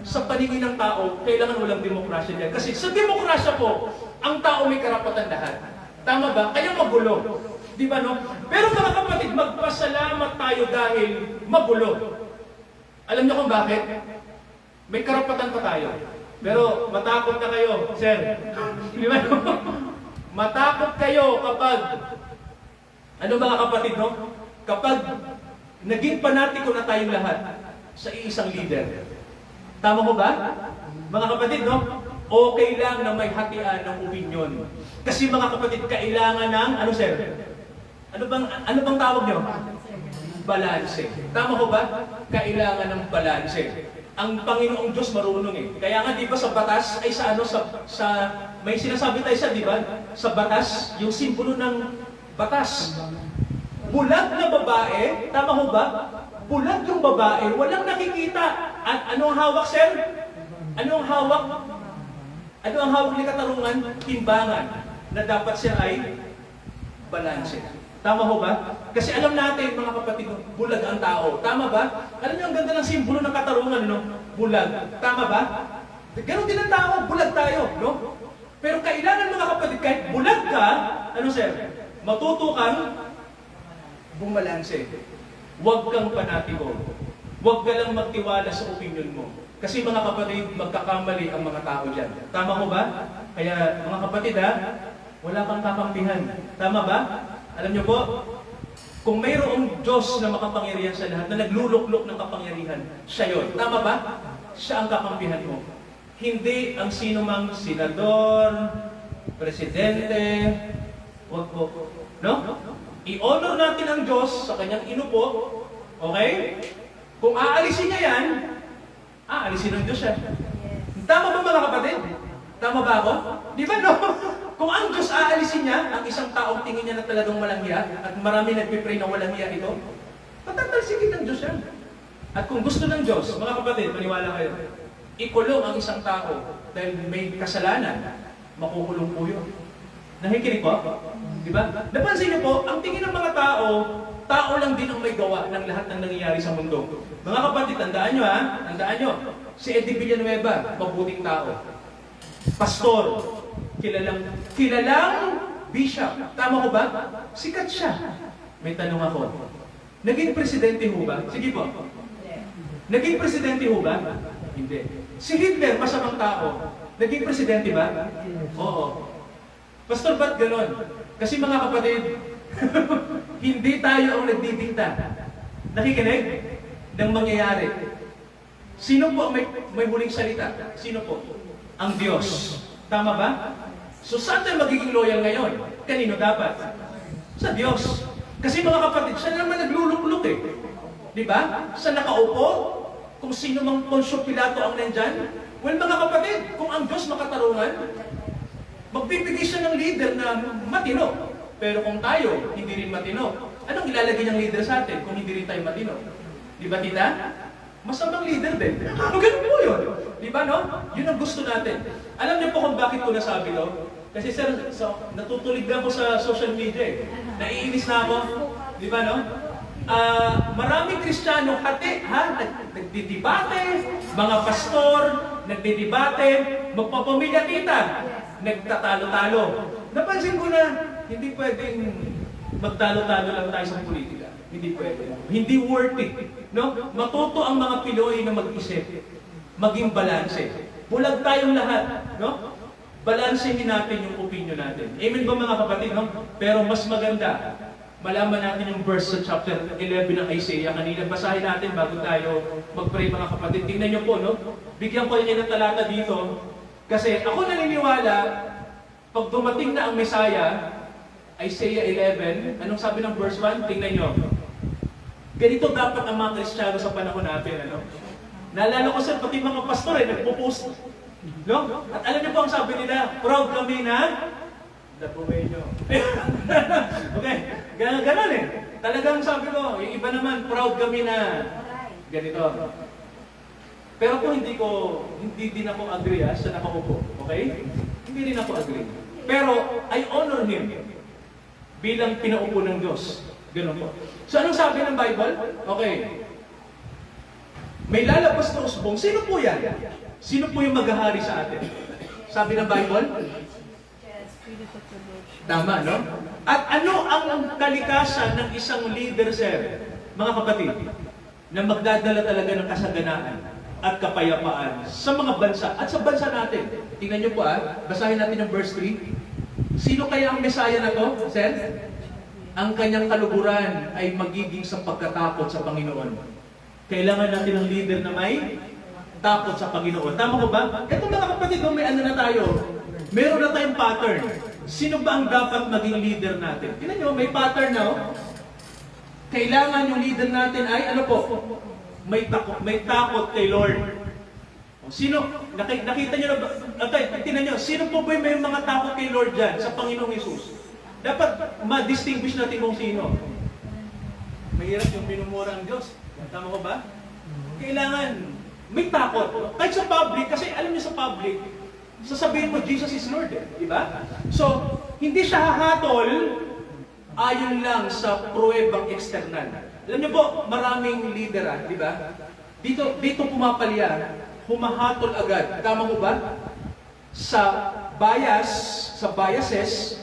sa paningin ng tao, kailangan walang demokrasya diyan. Kasi sa demokrasya po, ang tao may karapatan lahat. Tama ba? Kaya magulo. Di ba, no? Pero mga kapatid, magpasalamat tayo dahil magulo. Alam niyo kung bakit? May karapatan pa tayo. Pero matakot na kayo, sir. Di ba? Matakot kayo kapag, ano mga kapatid, no? Kapag naging panatiko na tayong lahat sa iisang leader. Tama mo ba? Mga kapatid, no? Okay lang na may hatian ng opinion. Kasi mga kapatid, kailangan ng, ano sir? Ano bang tawag niyo? balanse. Tama ko ba? Kailangan ng balanse. Ang Panginoong Diyos marunong eh. Kaya nga di ba sa batas ay sa may sinasabi tayo di ba? Sa batas, yung simbolo ng batas. Bulag na babae, tama ho ba? Bulag yung babae, walang nakikita. At ano ang hawak, sir? Ano ang hawak? Ano ang hawak ni katarungan? Timbangan na dapat siya ay balanse. Tama ho ba? Kasi alam natin, mga kapatid, bulag ang tao. Tama ba? Alam niyo, ang ganda ng simbolo ng katarungan, no? Bulag. Tama ba? Ganon din ang tao, bulag tayo, no? Pero kailangan, mga kapatid, kahit bulag ka, ano sir? Matuto kang bumalanse. Huwag kang panatiko. Huwag ka lang magtiwala sa opinion mo. Kasi mga kapatid, magkakamali ang mga tao dyan. Tama ho ba? Kaya, mga kapatid, wala kang kakampihan. Tama ba? Alam niyo po, kung mayroong Diyos na makapangyarihan sa lahat, na nagluluklok ng kapangyarihan, siya yun. Tama ba? Siya ang kakampihan mo. Hindi ang sino mang senador, presidente, wag po. No? I-honor natin ang Diyos sa kanyang inupo, okay? Kung aalisin niya yan, aalisin ng Diyos yan. Tama ba mga kapatid? Tama ba ako? Di ba no? Kung ang Diyos aalisin niya, ang isang taong tingin niya na talagang walang hiya, at marami nagpipray na walang hiya ito, patatalsigin ng Diyos yan. At kung gusto ng Diyos, mga kapatid, maniwala kayo, ikulong ang isang tao dahil may kasalanan, makukulong po yun. Nakikinig po? Di ba? Napansin niyo po, ang tingin ng mga tao, tao lang din ang may gawa ng lahat ng nangyayari sa mundo. Mga kapatid, tandaan nyo tandaan nyo, si Eddie Villanueva, mabuting tao. Pastor, kilalang bishop. Tama ko ba? Sikat siya. May tanong ako. Naging presidente ho ba? Sige po. Naging presidente ho ba? Hindi. Si Hitler, masamang tao. Naging presidente ba? Oo. Pastor, ba't ganon? Kasi mga kapatid, hindi tayo ang nagdidikta. Nakikinig? Ng mangyayari. Sino po may huling salita? Sino po? Ang Diyos. Tama ba? So saan tayo magiging loyal ngayon? Kanino dapat? Sa Diyos. Kasi mga kapatid, siya naman nagluluklok eh. Di ba? Sa nakaupo, kung sino mang Poncio Pilato ang nandyan. Well, mga kapatid, kung ang Diyos makatarungan, magbibigay siya ng leader na matino. Pero kung tayo, hindi rin matino, anong ilalagay niyang leader sa atin kung hindi rin tayo matino? Di ba, tita? Masamang leader din. Ganun po yun. Di ba, no? Yun ang gusto natin. Alam niyo po kung bakit ko nasabi to? Kasi sir, natutulig na ako sa social media eh. Naiinis na ako. Di ba, no? Maraming Kristiyano nagdidebate, mga pastor, nagdidebate, magpapamilya kita, nagtatalo-talo. Napansin ko na, hindi pwedeng magtalo-talo lang tayo sa politika. Hindi pwede. Hindi worth it. No? Matuto ang mga Pinoy na mag-isip. Maging balanse. Bulag tayong lahat. No? Balansehin natin yung opinion natin. Amen ba mga kapatid? No? Pero mas maganda, malaman natin yung verse sa chapter 11 ng Isaiah. Kanina, basahin natin bago tayo mag-pray mga kapatid. Tingnan nyo po, no? Bigyan ko niya ng talata dito. Kasi ako naniniwala, pag dumating na ang Messiah, Isaiah 11, anong sabi ng verse 1? Tingnan nyo. Ganito dapat ang mga Kristiyano sa panahon natin, ano? Naalala ko sir, pati mga pastor nagpo-post. No? At alam niyo po ang sabi nila, proud kami na dapuhin nyo. Okay, ganon eh. Talagang sabi ko, yung iba naman, proud kami na ganito. Pero kung hindi din ako agree sa nakaupo, okay? Hindi rin ako agree. Pero I honor him bilang pinaupo ng Diyos. Ganun po. So anong sabi ng Bible? Okay. May lalabas na usbong. Sino po yan? Sino po yung maghahari sa atin? Sabi ng Bible? Tama, no? At ano ang kalikasan ng isang leader, sir? Mga kapatid, na magdadala talaga ng kasaganaan at kapayapaan sa mga bansa at sa bansa natin. Tingnan niyo po basahin natin ang verse 3. Sino kaya ang Messiah na to, sir? Ang kanyang kaluguran ay magiging sa pagkatakot sa Panginoon. Kailangan natin ng leader na may takot sa Panginoon. Tama ko ba? Ito mga kapatid, may ano na tayo. Meron na tayong pattern. Sino ba ang dapat maging leader natin? Tingnan nyo, may pattern na Kailangan yung leader natin ay, ano po, may takot kay Lord. O, sino, nakita nyo na ba, tinan nyo, sino po ba yung may mga takot kay Lord dyan sa Panginoong Hesus? Dapat ma-distinguish natin kung sino. Mahirap yung minumura ang Diyos. Tama ko ba? Kailangan may takot. Kahit sa public, kasi alam niyo sa public, sasabihin mo, Jesus is Lord, di ba? So, hindi siya hahatol ayon lang sa pruwebang eksternal. Alam niyo po, maraming leader, di ba? Dito pumapalya, humahatol agad. Tama ko ba? Sa biases,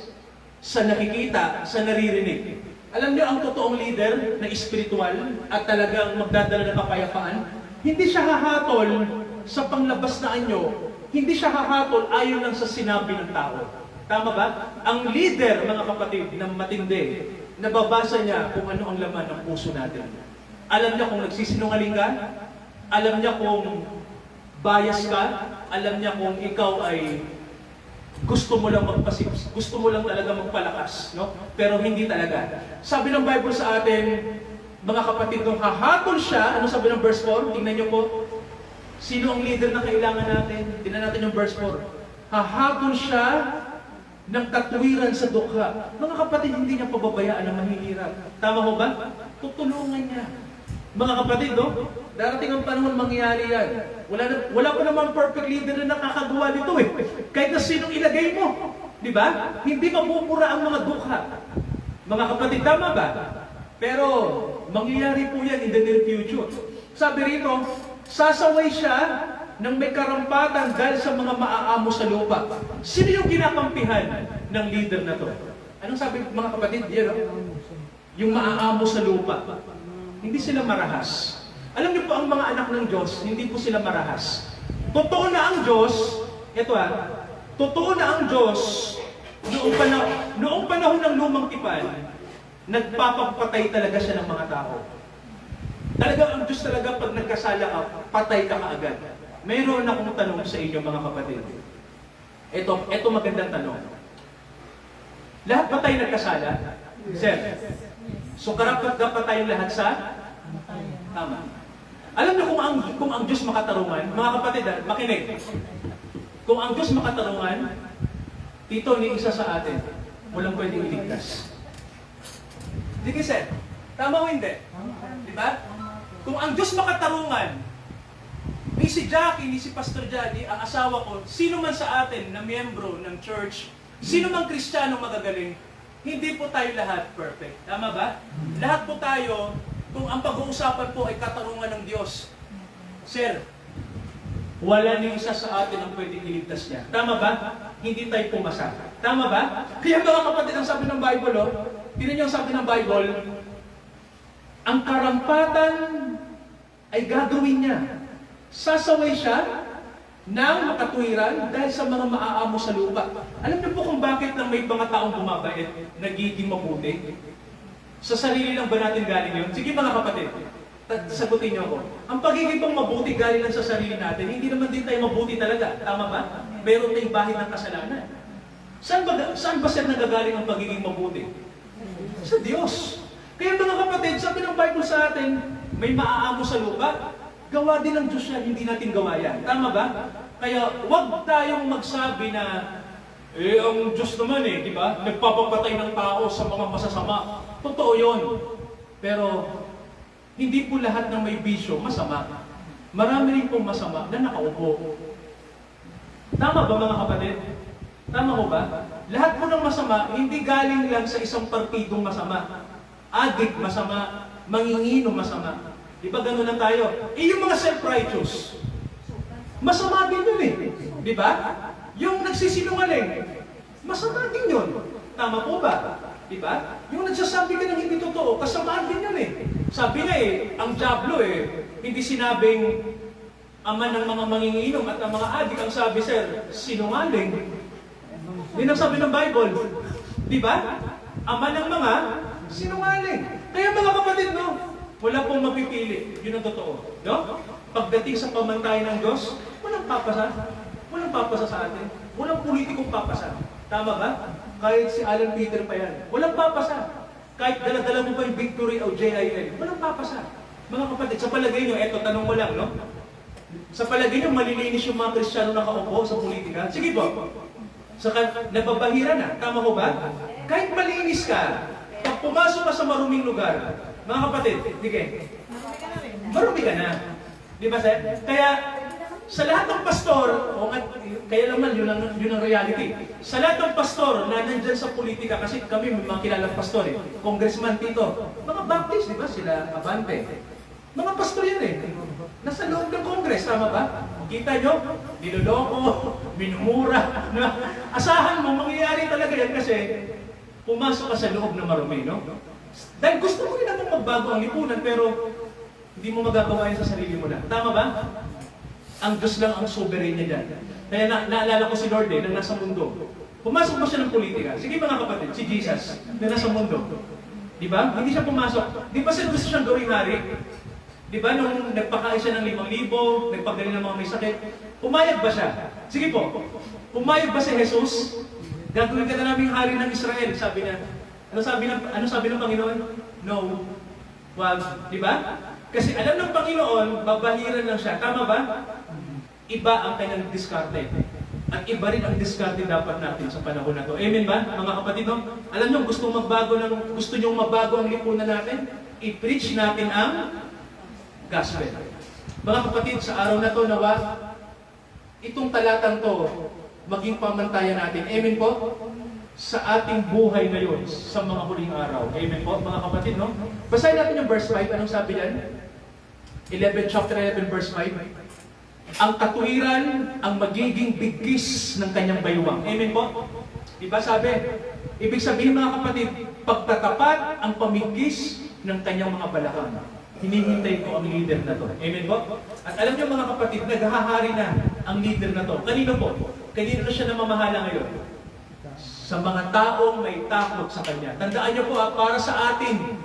sa nakikita, sa naririnig. Alam niyo, ang totoong leader na espiritual at talagang magdadala ng kapayapaan, hindi siya hahatol sa panglabas na anyo, hindi siya hahatol ayon lang sa sinabi ng tao. Tama ba? Ang leader, mga kapatid, na matindi, nababasa niya kung ano ang laman ng puso natin. Alam niya kung nagsisinungaling ka, alam niya kung bias ka, alam niya kung ikaw ay gusto mo lang magpasips, gusto mo lang talaga magpalakas, no? Pero hindi talaga. Sabi ng Bible sa atin, mga kapatid, nung hahatol siya, ano sabi ng verse 4? Tingnan niyo po, sino ang leader na kailangan natin? Tingnan natin yung verse 4. Hahatol siya ng katwiran sa dukha. Mga kapatid, hindi niya pababayaan ang mahihirap. Tama ho ba? Tutulungan niya. Mga kapatid, no? Darating ang panahon mangyayari yan. Wala pa naman perfect leader na nakakagawa nito eh. Kahit na sinong ilagay mo. Di ba? Hindi mapupura ang mga dukha. Mga kapatid, tama ba? Pero, mangyayari po yan in the near future. Sabi rito, sasaway siya ng may karampatan dahil sa mga maaamo sa lupa. Sino yung kinakampihan ng leader na to? Anong sabi mga kapatid? Yan, yung maaamo sa lupa. Hindi sila marahas. Alam niyo po, ang mga anak ng Diyos, hindi po sila marahas. Totoo na ang Diyos, totoo na ang Diyos, noong panahon ng lumang tipan, nagpapapatay talaga siya ng mga tao. Talaga ang Diyos talaga, pag nagkasala ka, patay ka kaagad. Mayroon akong tanong sa inyo, mga kapatid. Ito magandang tanong. Lahat ba tayo nagkasala? Sir? So karapat dapat tayong lahat sa? Tama. Alam niyo kung ang Diyos makatarungan, mga kapatid, makinig. Kung ang Diyos makatarungan, dito ni isa sa atin, walang pwedeng iligtas. Di kasi, tama o hindi? Di ba? Kung ang Diyos makatarungan, ni si Jackie, ni si Pastor Jackie, ang asawa ko, sino man sa atin na miyembro ng church, sino man Kristiyano magagaling, hindi po tayo lahat perfect. Tama ba? Lahat po tayo, kung ang pag-uusapan po ay katarungan ng Diyos. Sir, wala ni isa sa atin ang pwedeng iligtas niya. Tama ba? Hindi tayo pumasa. Tama ba? Kaya mga kapatid, ang sabi ng Bible, tinan niyo ang sabi ng Bible, ang karampatan ay gagawin niya. Sasaway siya ng makatwiran dahil sa mga maaamo sa lupa. Alam niyo po kung bakit lang may mga taong bumabait, nagiging mabuti? Sa sarili lang ba natin galing yun? Sige mga kapatid, sagutin niyo ako. Ang pagiging pang mabuti galing lang sa sarili natin, hindi naman din tayo mabuti talaga. Tama ba? Meron tayong bahid ng kasalanan. Saan ba sir nagagaling ang pagiging mabuti? Sa Diyos. Kaya mga kapatid, sabi ng Bible sa atin, may maaamo sa lupa. Gawa din ng Diyos yan, hindi natin gawa yan. Tama ba? Kaya huwag tayong magsabi na, ang Diyos naman di ba? Nagpapapatay ng tao sa mga masasama. Totoo yun. Pero, hindi po lahat ng may bisyo masama. Marami rin pong masama na nakaupo. Tama ba mga kapatid? Tama ko ba? Lahat po ng masama, hindi galing lang sa isang partidong masama. Adik masama, manginginom masama. Di ba gano'n na tayo? Yung mga self-righteous, masama din yun Di ba? Yung nagsisinungaling, masama din yun. Tama po ba? Di ba? Yung nagsasabi ka ng hindi totoo, kasamaan din yun Sabi nga ang diablo hindi sinabing ama ng mga manginginom at ang mga adik. Ang sabi, sir, sinungaling. Yun ang sabi ng Bible. Di ba? Ama ng mga sinungaling. Kaya mga kapatid, wala pong mapipili. Yun ang totoo. No? Pagdating sa pamantayan ng Diyos, walang papasa. Walang papasa sa atin. Walang politikong papasa. Tama ba? Kahit si Alan Peter pa yan. Walang papasa. kahit dala-dala mo pa yung victory o JIL, walang papasa. Mga kapatid, sa palagay nyo, eto, tanong mo lang, no? Sa palagay nyo, malilinis yung mga Kristiyano nakaupo sa politika? Sige po. Saka, nababahira na. Tama ko ba? Kahit malinis ka, pag pumasok ka sa maruming lugar, mga kapatid, sige, marumi ka na. Di ba, sir? Kaya, sa lahat ng pastor, kaya naman, yun ang reality. Sa lahat ng pastor na nandyan sa politika, kasi kami may mga kilalang pastor congressman Tito, mga Baptist, di ba? Sila Abante. Mga pastor yan Nasa loob ng Congress, tama ba? Kita nyo, niloloko, minumura. Asahan mo, mangyayari talaga yan kasi pumasok ka sa loob ng marumi, no? Dahil gusto mo rin naman magbago ang lipunan, pero hindi mo magagawa yan sa sarili mo lang. Tama ba? Ang Diyos lang ang sovereign niya dyan. Kaya naalala ko si Lord nang nasa mundo. Pumasok ba siya ng politika? Sige mga kapatid, si Jesus na nasa mundo. Di ba? Hindi siya pumasok. Di ba siya gusto siyang gawing hari? Di ba nung nagpakain siya ng 5,000, nagpagaling ng mga may sakit, pumayag ba siya? Sige po, pumayag ba si Jesus? Gagawin ka na namin hari ng Israel, sabi niya. Ano sabi ng Panginoon? No. Wag. Di ba? Kasi alam ng Panginoon, babahiran lang siya. Tama ba? Iba ang kanyang diskarte. At iba rin ang diskarte dapat natin sa panahon na to. Amen ba? Mga kapatid, no? Alam nyo, gusto nyo mabago ang lipunan natin? I-preach natin ang gospel. Mga kapatid, sa araw na to, nawa, itong talatang to, maging pamantayan natin. Amen po? Sa ating buhay ngayon, sa mga huling araw. Amen po, mga kapatid, no? Basahin natin yung verse 5. Anong sabi yan? Chapter 11, verse 5. Ang katuwiran ang magiging bigkis ng kanyang baywang. Amen po? Diba sabi? Ibig sabihin, mga kapatid, pagtatapat ang pamigkis ng kanyang mga balakang. Hinihintay ko ang leader na to. Amen po? At alam niyo mga kapatid, naghahari na ang leader na to. Kanino po? Kanino na siya namamahala ngayon? Sa mga taong may takot sa Kanya. Tandaan niyo po, para sa atin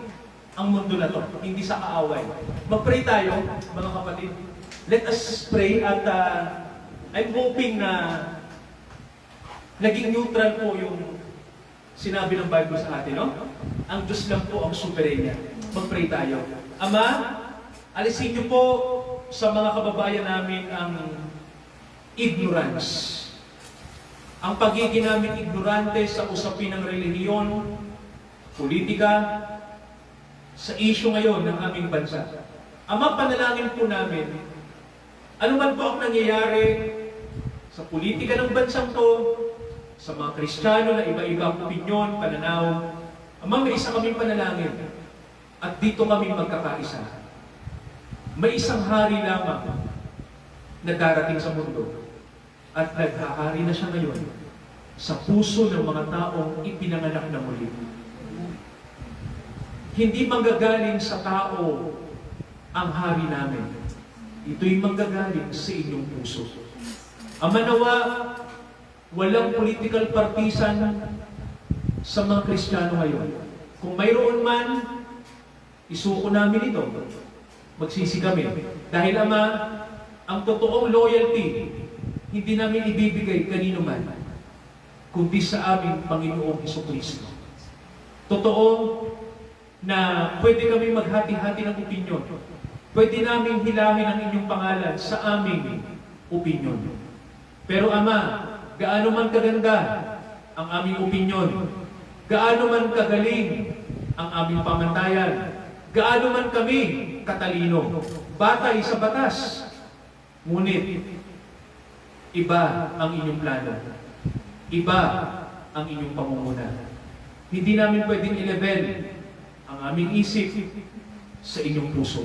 ang mundo na to, hindi sa kaaway. Mag-pray tayo, mga kapatid. Let us pray at I'm hoping na naging neutral po yung sinabi ng Bible sa atin, no? Ang Diyos lang po ang soberenya. Mag-pray tayo. Ama, alisin niyo po sa mga kababayan namin ang ignorance. Ang pagiging namin ignorante sa usapin ng relihiyon, politika, sa isyu ngayon ng aming bansa. Ama, panalangin po namin, ano man po ang nangyayari sa politika ng bansang to, sa mga Kristiyano na iba-ibang opinyon, pananaw, Ama, may isa kaming panalangin at dito kami magkakaisa. May isang hari lamang na darating sa mundo at naghahari na siya ngayon sa puso ng mga taong ipinanganak na muli. Hindi manggagaling sa tao ang hari namin. Ito'y manggagaling sa inyong puso. Ama, nawa, walang political partisan sa mga Kristiyano ngayon. Kung mayroon man, isuko namin ito. Magsisi kami. Dahil Ama, ang totoong loyalty, hindi namin ibibigay kanino man, kundi sa aming Panginoong Hesukristo. Totoo na pwede kami maghati-hati ng opinyon. Pwede namin hilahin ang inyong pangalan sa aming opinyon. Pero Ama, gaano man kaganda ang aming opinyon, gaano man kagaling ang aming pamantayan, gaano man kami katalino, batay sa batas, ngunit iba ang inyong plano, iba ang inyong pamumuna. Hindi namin pwedeng i-level ang aming isip sa inyong puso.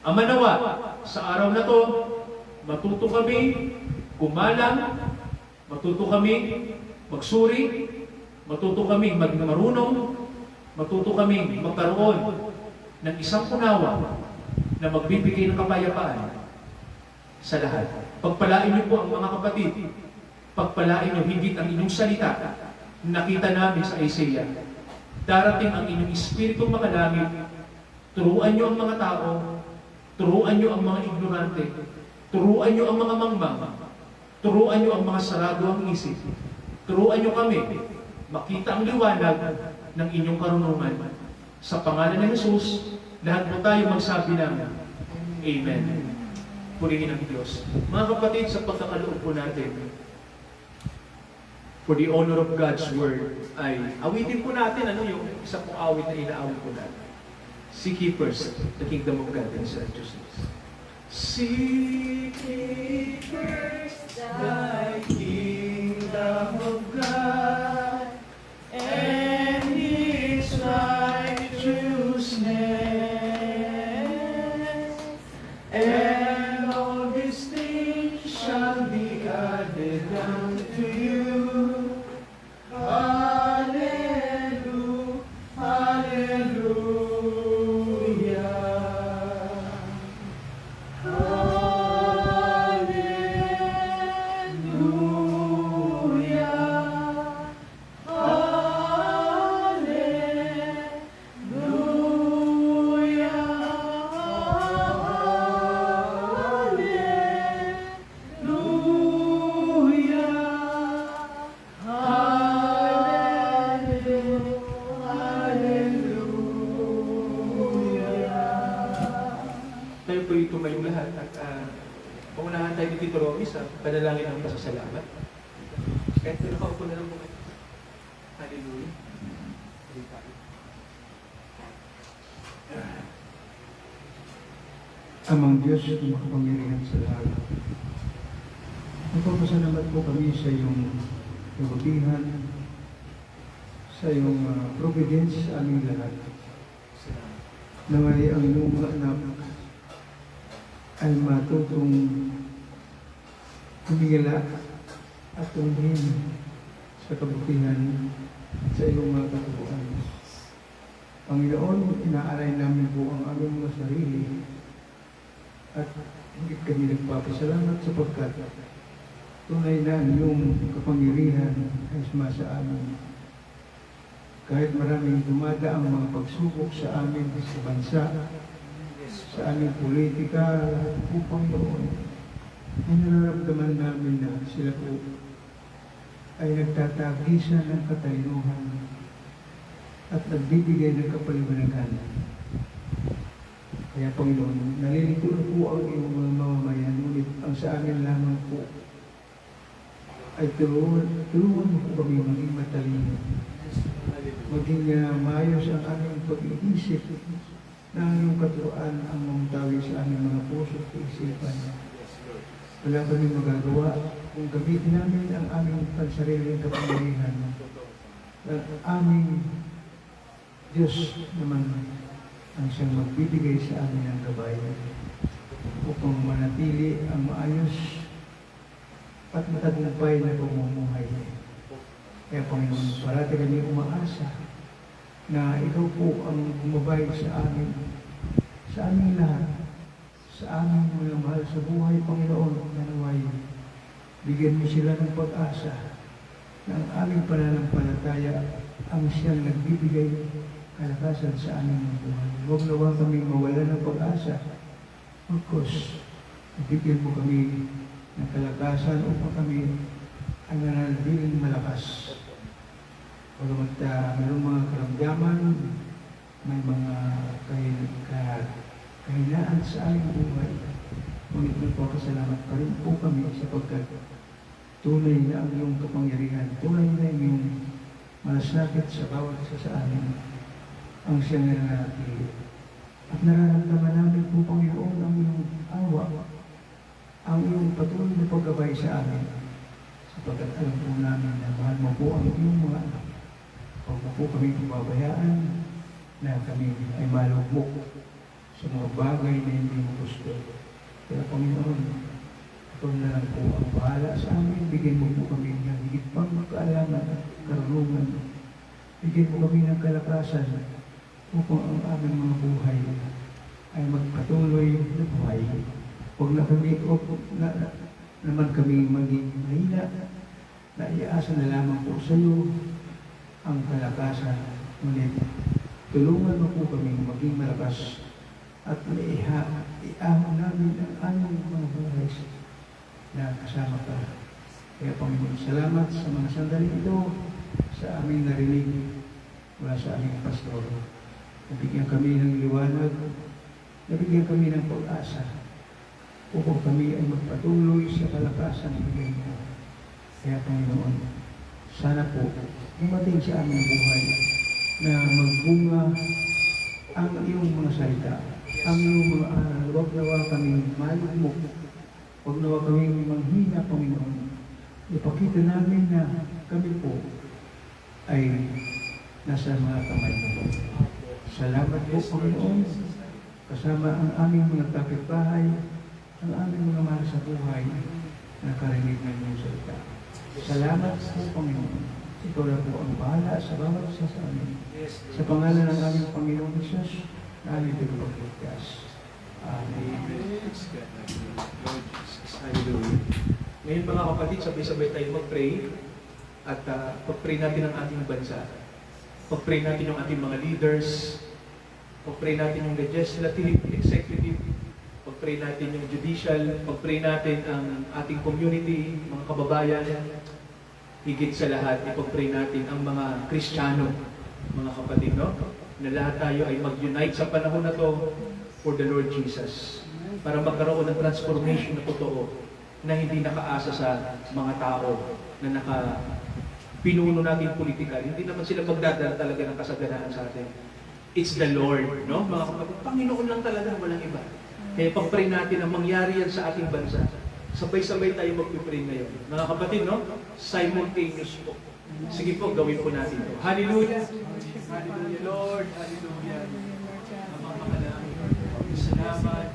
Ama, nawa, sa araw na to, matuto kami kumalang, matuto kami magsuri, matuto kami marunong, matuto kami magkaroon ng isang unawa na magbibigay ng kapayapaan sa lahat. Pagpalain niyo po ang mga kapatid, pagpalain niyo higit ang inyong salita. Nakita namin sa Isaiah, darating ang inyong Espiritu makalangit, turuan niyo ang mga tao, turuan niyo ang mga ignorante, turuan niyo ang mga mangmang, turuan niyo ang mga sarado ang isip, turuan niyo kami makita ang liwanag ng inyong karunungan, Sa pangalan ng Jesus, lahat po tayo magsabi ng Amen. Purihin ang Diyos. Mga kapatid, sa pagkakaloob po natin, for the honor of God's Word, ay awitin po natin yung isa pong awit na inaawit po natin. Seek ye first the kingdom of God and His righteousness. Seek ye first the kingdom of God and His righteousness, and all these things shall be added unto you. Hallelujah, hallelujah, hallelujah, tayo po ito ngayong lahat at paunahan tayo ni Tito Romy sa panalangin ng pasasalamat. Kahit nakaupo na lang po kayo. Hallelujah. Amang Diyos, makapangyarihan sa lahat. Nagpapasalamat po kami sa iyong kabutihan, sa iyong providence sa aming lahat. Naway ang iyong mga anak ay matutong humingala at tumingin sa kabutihan sa iyong mga katubuan. Panginoon, inaalay namin po ang aming mga sarili at higit kami nagpapasalamat sapagkat tunay na ang iyong kapangyarihan ay sumasa amin. Kahit maraming dumadaang mga pagsubok sa amin sa bansa, sa aming politika, po Panginoon, ay nararamdaman namin na sila po ay nagtatagisa ng katalinuhan at nagbibigay ng kapaliwanagan. Kaya Panginoon, nalilingkod po ang iyong mga mamamayan, ngunit ang sa amin lamang po ay tulungan mo po kami maging matalino, maging maayos ang aming pag-iisip na ang iyong katuroan ang mamutawi sa aming mga puso at isipan. Wala kami magagawa kung gamitin namin ang aming pansariling kapangyarihan. At aming Diyos naman ang siyang magbibigay sa amin ng gabay upang manatili ang maayos at matagumpay na pamumuhay. Kaya Panginoon, parati kami umaasa na ikaw po ang gumabay sa amin, sa aming lahat, sa aming mga mahal sa buhay, Panginoon, na naway, bigyan mo sila ng pag-asa na ang aming pananampalataya ang siyang nagbibigay kalakasan sa aming mga buhay. Huwag nawa kami mawala ng pag-asa. Of course, bigyan mo kami ng kalakasan upang kami ang nananatiling malakas. Pagamat mayroong mga karamdaman, may mga kahinaan sa aming buhay, ngunit nagpapasalamat pa rin po kami sapagkat tunay na ang iyong kapangyarihan, tunay na ang iyong malasakit sa bawat isa sa amin ang siyang nananatili. At nararamdaman namin po, Panginoon, ang iyong awa, ang iyong patuloy na paggabay sa amin, sapagkat alam po namin na mahal mo po ang iyong mga anak. Huwag mo po kami pababayaan na kami ay malugmok sa mga bagay na hindi mo gusto. Kaya Panginoon, ikaw na lang po ang bahala sa amin. Bigyan mo po kami ng higit pang kaalaman at karunungan. Bigyan mo kami ng kalakasan upang ang aming mga buhay ay magpatuloy na buhay. Huwag na kami, naman kami maging mahina, na iasa na lamang po sa iyo ang kalakasan. Ngunit tulungan mo po kami maging malakas at iahon namin ang aming mga buhay na kasama ka. Kaya Panginoon, salamat sa mga sandali ito, sa aming narinig mula sa aming pastor. Nabigyan kami ng liwanag, nabigyan kami ng pag-asa upang kami ay magpatuloy sa kalakasan ng bigay mo. Kaya Panginoon, sana po dumating sa aming buhay na magbunga ang iyong mga salita, ang iyong mga aral. Huwag nawa kaming malugmok, huwag nawa kaming manghina, Panginoon. Ipakita namin na kami po ay nasa mga kamay mo. Salamat po, Panginoon, kasama ang aming mga kapitbahay, ang aming mga mahal sa buhay, nakarinig ng iyong salita. Salamat po, Panginoon. Ikaw na po ang bahala sa bawat isa sa amin. Sa pangalan ng aming Panginoon Jesus, na aming pinagpagligtas. Amen. Hallelujah. Ngayon mga kapatid, sabay-sabay tayo mag-pray at pag-pray natin ang ating bansa. Pag-pray natin yung ating mga leaders, pag-pray natin yung legislative, executive, pag-pray natin yung judicial, pag-pray natin ang ating community, mga kababayan. Higit sa lahat, ipag-pray natin ang mga Kristiyano, mga kapatid, no? Na lahat tayo ay mag-unite sa panahon na to for the Lord Jesus. Para magkaroon ng transformation na totoo na hindi nakaasa sa mga tao na pinuno natin politikal. Hindi naman sila magdadala talaga ng kasaganaan sa atin. It's the Lord, no? Mga kapatid, Panginoon lang talaga, walang iba. Kaya pag-pray natin ang mangyari yan sa ating bansa. Sabay-sabay tayo mag-pray ngayon. Mga kapatid, no? Simultaneous po. Sige po, gawin po natin ito. Hallelujah! Hallelujah, Lord! Hallelujah! Amang mga namin, salamat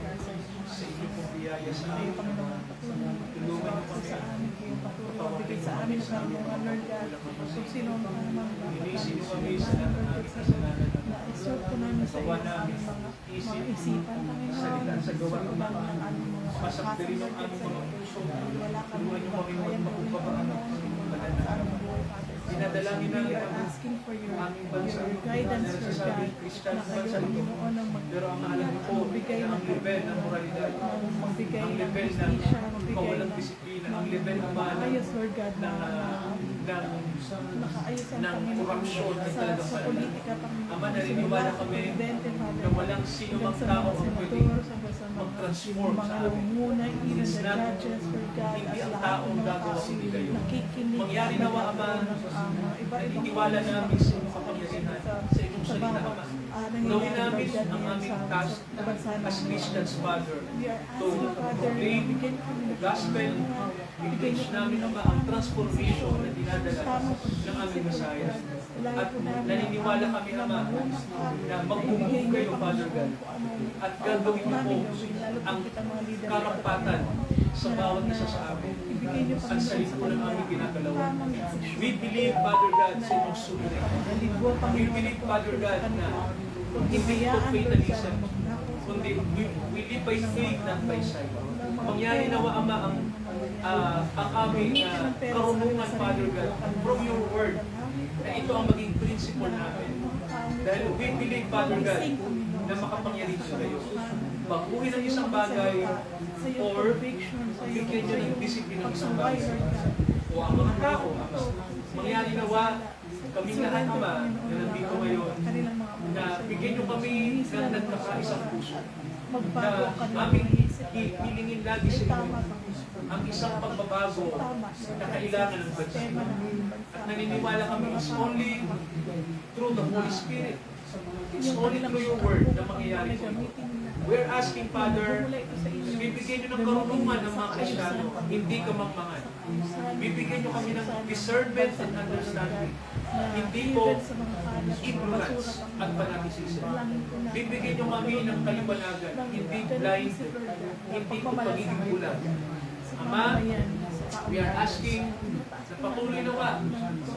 sa inyong pong biyaya sa amin. Tulungan niyo kami. Pagpapabigay sa amin sa mga Lord God, kung sino ang mga Inisin niyo kami sa lahat ng aming kasalanan. na-isort ko namin sa iyo sa aming mga isipan, Panginoon, sa gawa ng aming mga Pasakdari ng aming mga puso. wala kami Tulungan niyo kami magpagpapaan ng sa aming buhay, Father. Dinadalangin We namin are ang asking for your aming bansa. guidance, Lord Nasasabi, God, Kristal na sa kayo, bansa nito. Panginoon, ang Pero ang alam ko, magbigay na ang ng level ng moralidad, magbigay ang ng level ng justisya, magbigay kawalang ng disiplina, ang level ng maayos, Lord God, ng nakaayos ang ng Panginoon korupsyon ay sa talagang malala. politika, Panginoon. Ama, naniniwala kami na walang sino mang tao ang pwede mag-transform sa amin. It's It's not, hindi ang tao ang gagawa kundi kayo. Mangyari nawa, Ama, naniniwala namin sa inyong kapangyarihan, sa inyong salita, Ama. Gawin namin ang aming task as Christians, Father, to proclaim the gospel, i-preach namin, Ama, ang transformation na dinadala ng aming Messiah. At naniniwala kami, Ama, na magbubuo kayo, Father God, at gagawin niyo po ang karapatan sa bawat isa sa amin at sa lipunan ng aming ginagalawan. We believe, Father God, sa inyong sulit. We believe, Father God, na hindi ito fatalism, kundi we live by faith, not by sight. Mangyari nawa, Ama, ang aming karunungan, Father God, from your word, na ito ang maging principle namin. Dahil we believe, Father God, na makapangyarihan kayo. Baguhin ang isang bagay or bigyan nyo ng disiplina ng isang bagay. O ang mga tao, Ama, mangyari nawa, kaming lahat, Ama, na nandito ngayon, na bigyan nyo kami ng nagkakaisang puso. Na aming hilingin lagi sa inyo ang isang pagbabago na kailangan ng bansa. At naniniwala kami is only through the Holy Spirit. It's only through your word na mangyayari po. We're asking, Father, bibigyan nyo ng karunungan ng mga Kristiyano, hindi kamangmangan. Bibigyan nyo kami ng discernment and understanding. Hindi po ignorance at fanatism. Bibigyan nyo kami ng kalibanagan, hindi blind, hindi po pagiging bulag. Ama, we are asking na patuloy nawa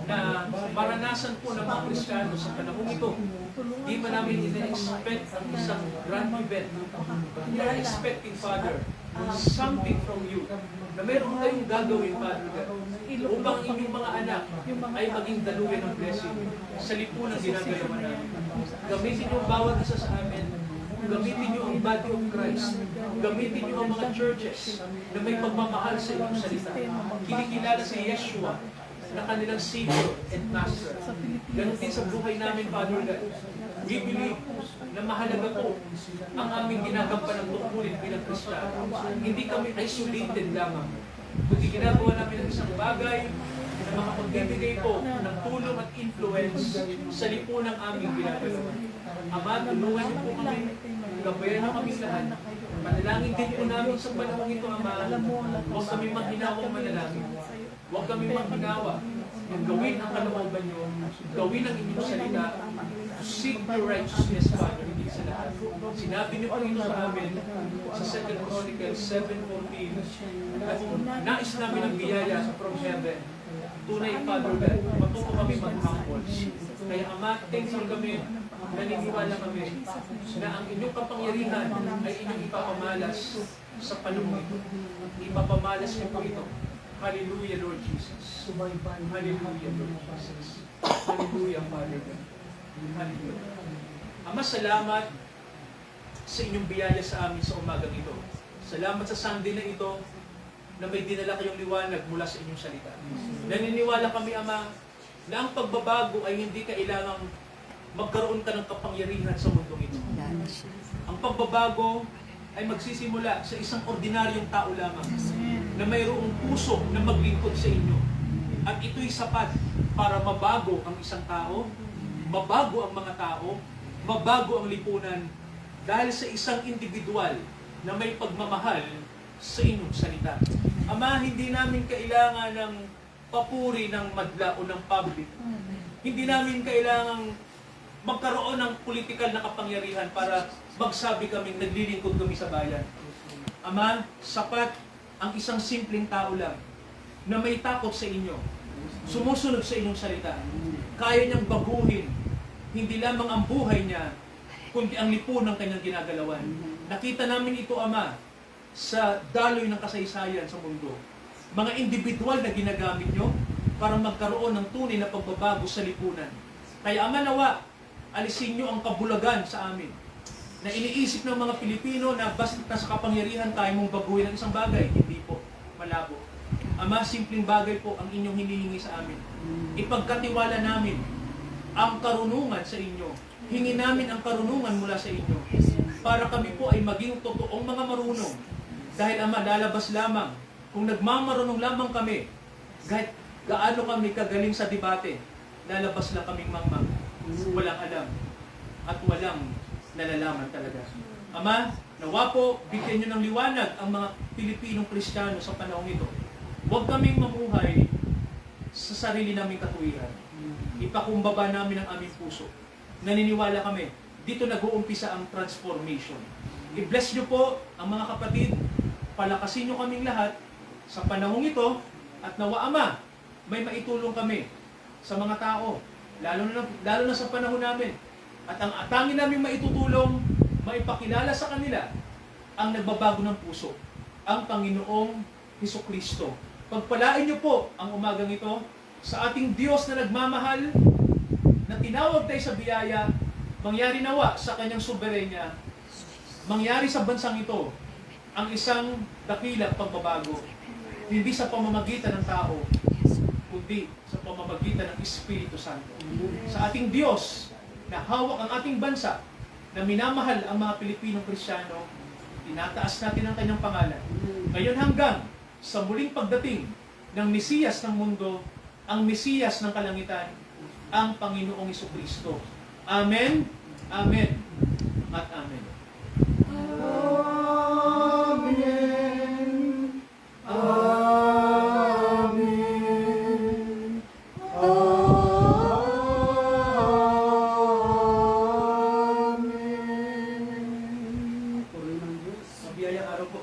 na maranasan po ng mga Kristiyano sa panahon ito. Di ba namin ina-expect ang isang grand event? We are expecting, Father, something from you. Na meron kayong gagawin, Father God, upang inyong mga anak ay maging daluyan ng blessing sa lipunan ginagalaman namin. Gamitin niyo ang bawat isa sa amin. Gamitin niyo ang body of Christ. Gamitin niyo ang mga churches na may pagmamahal sa inyong salita. Kinikilala si Yeshua na kanilang Savior and Master. Ganun din sa buhay namin, Father God. We believe na mahalaga po ang aming ginagampanan ng tungkulin bilang Kristiyano. Hindi kami isolated lamang, kundi ginagawa namin ang isang bagay na makapagbibigay po ng tulong at influence sa lipunang aming ginagawa. Ama, tulungan niyo po kami, gabayan na kami lahat. Panalangin din po namin sa panahon ito, Ama. Huwag kami maghinawang manalangin. Huwag kami maghinawa. Gawin ang kalooban niyo, gawin ang inyong salita, to seek your righteousness, Father, hindi sa lahat. Sinabi niyo po ito sa amin sa 2 Chronicles 7:14, at nais namin ang biyaya from heaven. Tunay, Father God, matuto kami mag-humble. Kaya Ama, thankful kami, naniniwala kami na ang inyong kapangyarihan ay inyong ipapamalas sa panahon ito. Ipapamalas niyo po ito. Hallelujah, Lord Jesus. Hallelujah, Lord Jesus. Hallelujah, Father God. Hallelujah. Ama, salamat sa inyong biyaya sa amin sa umagang ito. Salamat sa Sunday na ito na may dinala kayong liwanag mula sa inyong salita. Naniniwala kami, Ama, na ang pagbabago ay hindi kailangang magkaroon ka ng kapangyarihan sa mundong ito. Ang pagbabago ay magsisimula sa isang ordinaryong tao lamang na mayroong puso na maglingkod sa inyo. At ito'y sapat para mabago ang isang tao, mabago ang mga tao, mabago ang lipunan dahil sa isang individual na may pagmamahal sa inyong salita. Ama, hindi namin kailangan ng papuri ng madla o ng public. Hindi namin kailangang magkaroon ng politikal na kapangyarihan para magsabi kaming naglilingkod kami sa bayan. Ama, sapat ang isang simpleng tao lang na may takot sa inyo, sumusunod sa inyong salita. Kaya niyang baguhin hindi lamang ang buhay niya, kundi ang lipunan ng kanyang ginagalawan. Nakita namin ito, Ama, sa daloy ng kasaysayan sa mundo. Mga individual na ginagamit nyo para magkaroon ng tunay na pagbabago sa lipunan. Kaya Ama, nawa, alisin nyo ang kabulagan sa amin na iniisip ng mga Pilipino na basta sa kapangyarihan tayo mong baguhin ang isang bagay. Hindi po. Malabo. Ama, simpleng bagay po ang inyong hinihingi sa amin. Ipagkatiwala namin ang karunungan sa inyo. Hingi namin ang karunungan mula sa inyo para kami po ay maging totoong mga marunong. Dahil Ama, lalabas lamang kung nagmamarunong lamang kami, kahit gaano kami kagaling sa debate, lalabas lang kaming mangmang. Walang alam at walang nalalaman talaga. Ama, nawa po, bigyan nyo ng liwanag ang mga Pilipinong Kristiyano sa panahon ito. Huwag kaming mamuhay sa sarili naming katuwiran. Ipakumbaba namin ang aming puso. Naniniwala kami, dito nag-uumpisa ang transformation. I-bless nyo po ang mga kapatid, palakasin nyo kaming lahat sa panahon ito, at nawa Ama, may maitulong kami sa mga tao, lalo na sa panahon namin. At ang atangin namin maitutulong, maipakilala sa kanila ang nagbabago ng puso, ang Panginoong Hesukristo. Pagpalain niyo po ang umagang ito sa ating Diyos na nagmamahal, na tinawag tayo sa biyaya, mangyari nawa sa kanyang soberenya, mangyari sa bansang ito ang isang dakilang pagbabago, hindi sa pamamagitan ng tao, kundi sa pamamagitan ng Espiritu Santo. Sa ating Diyos na hawak ang ating bansa, na minamahal ang mga Pilipinong Kristiyano, tinataas natin ang kanyang pangalan. Ngayon hanggang sa muling pagdating ng Mesiyas ng mundo, ang Mesiyas ng kalangitan, ang Panginoong Hesukristo. Amen, Amen, at Amen. Amen. Amen. Amen. Mabiyayang araw po.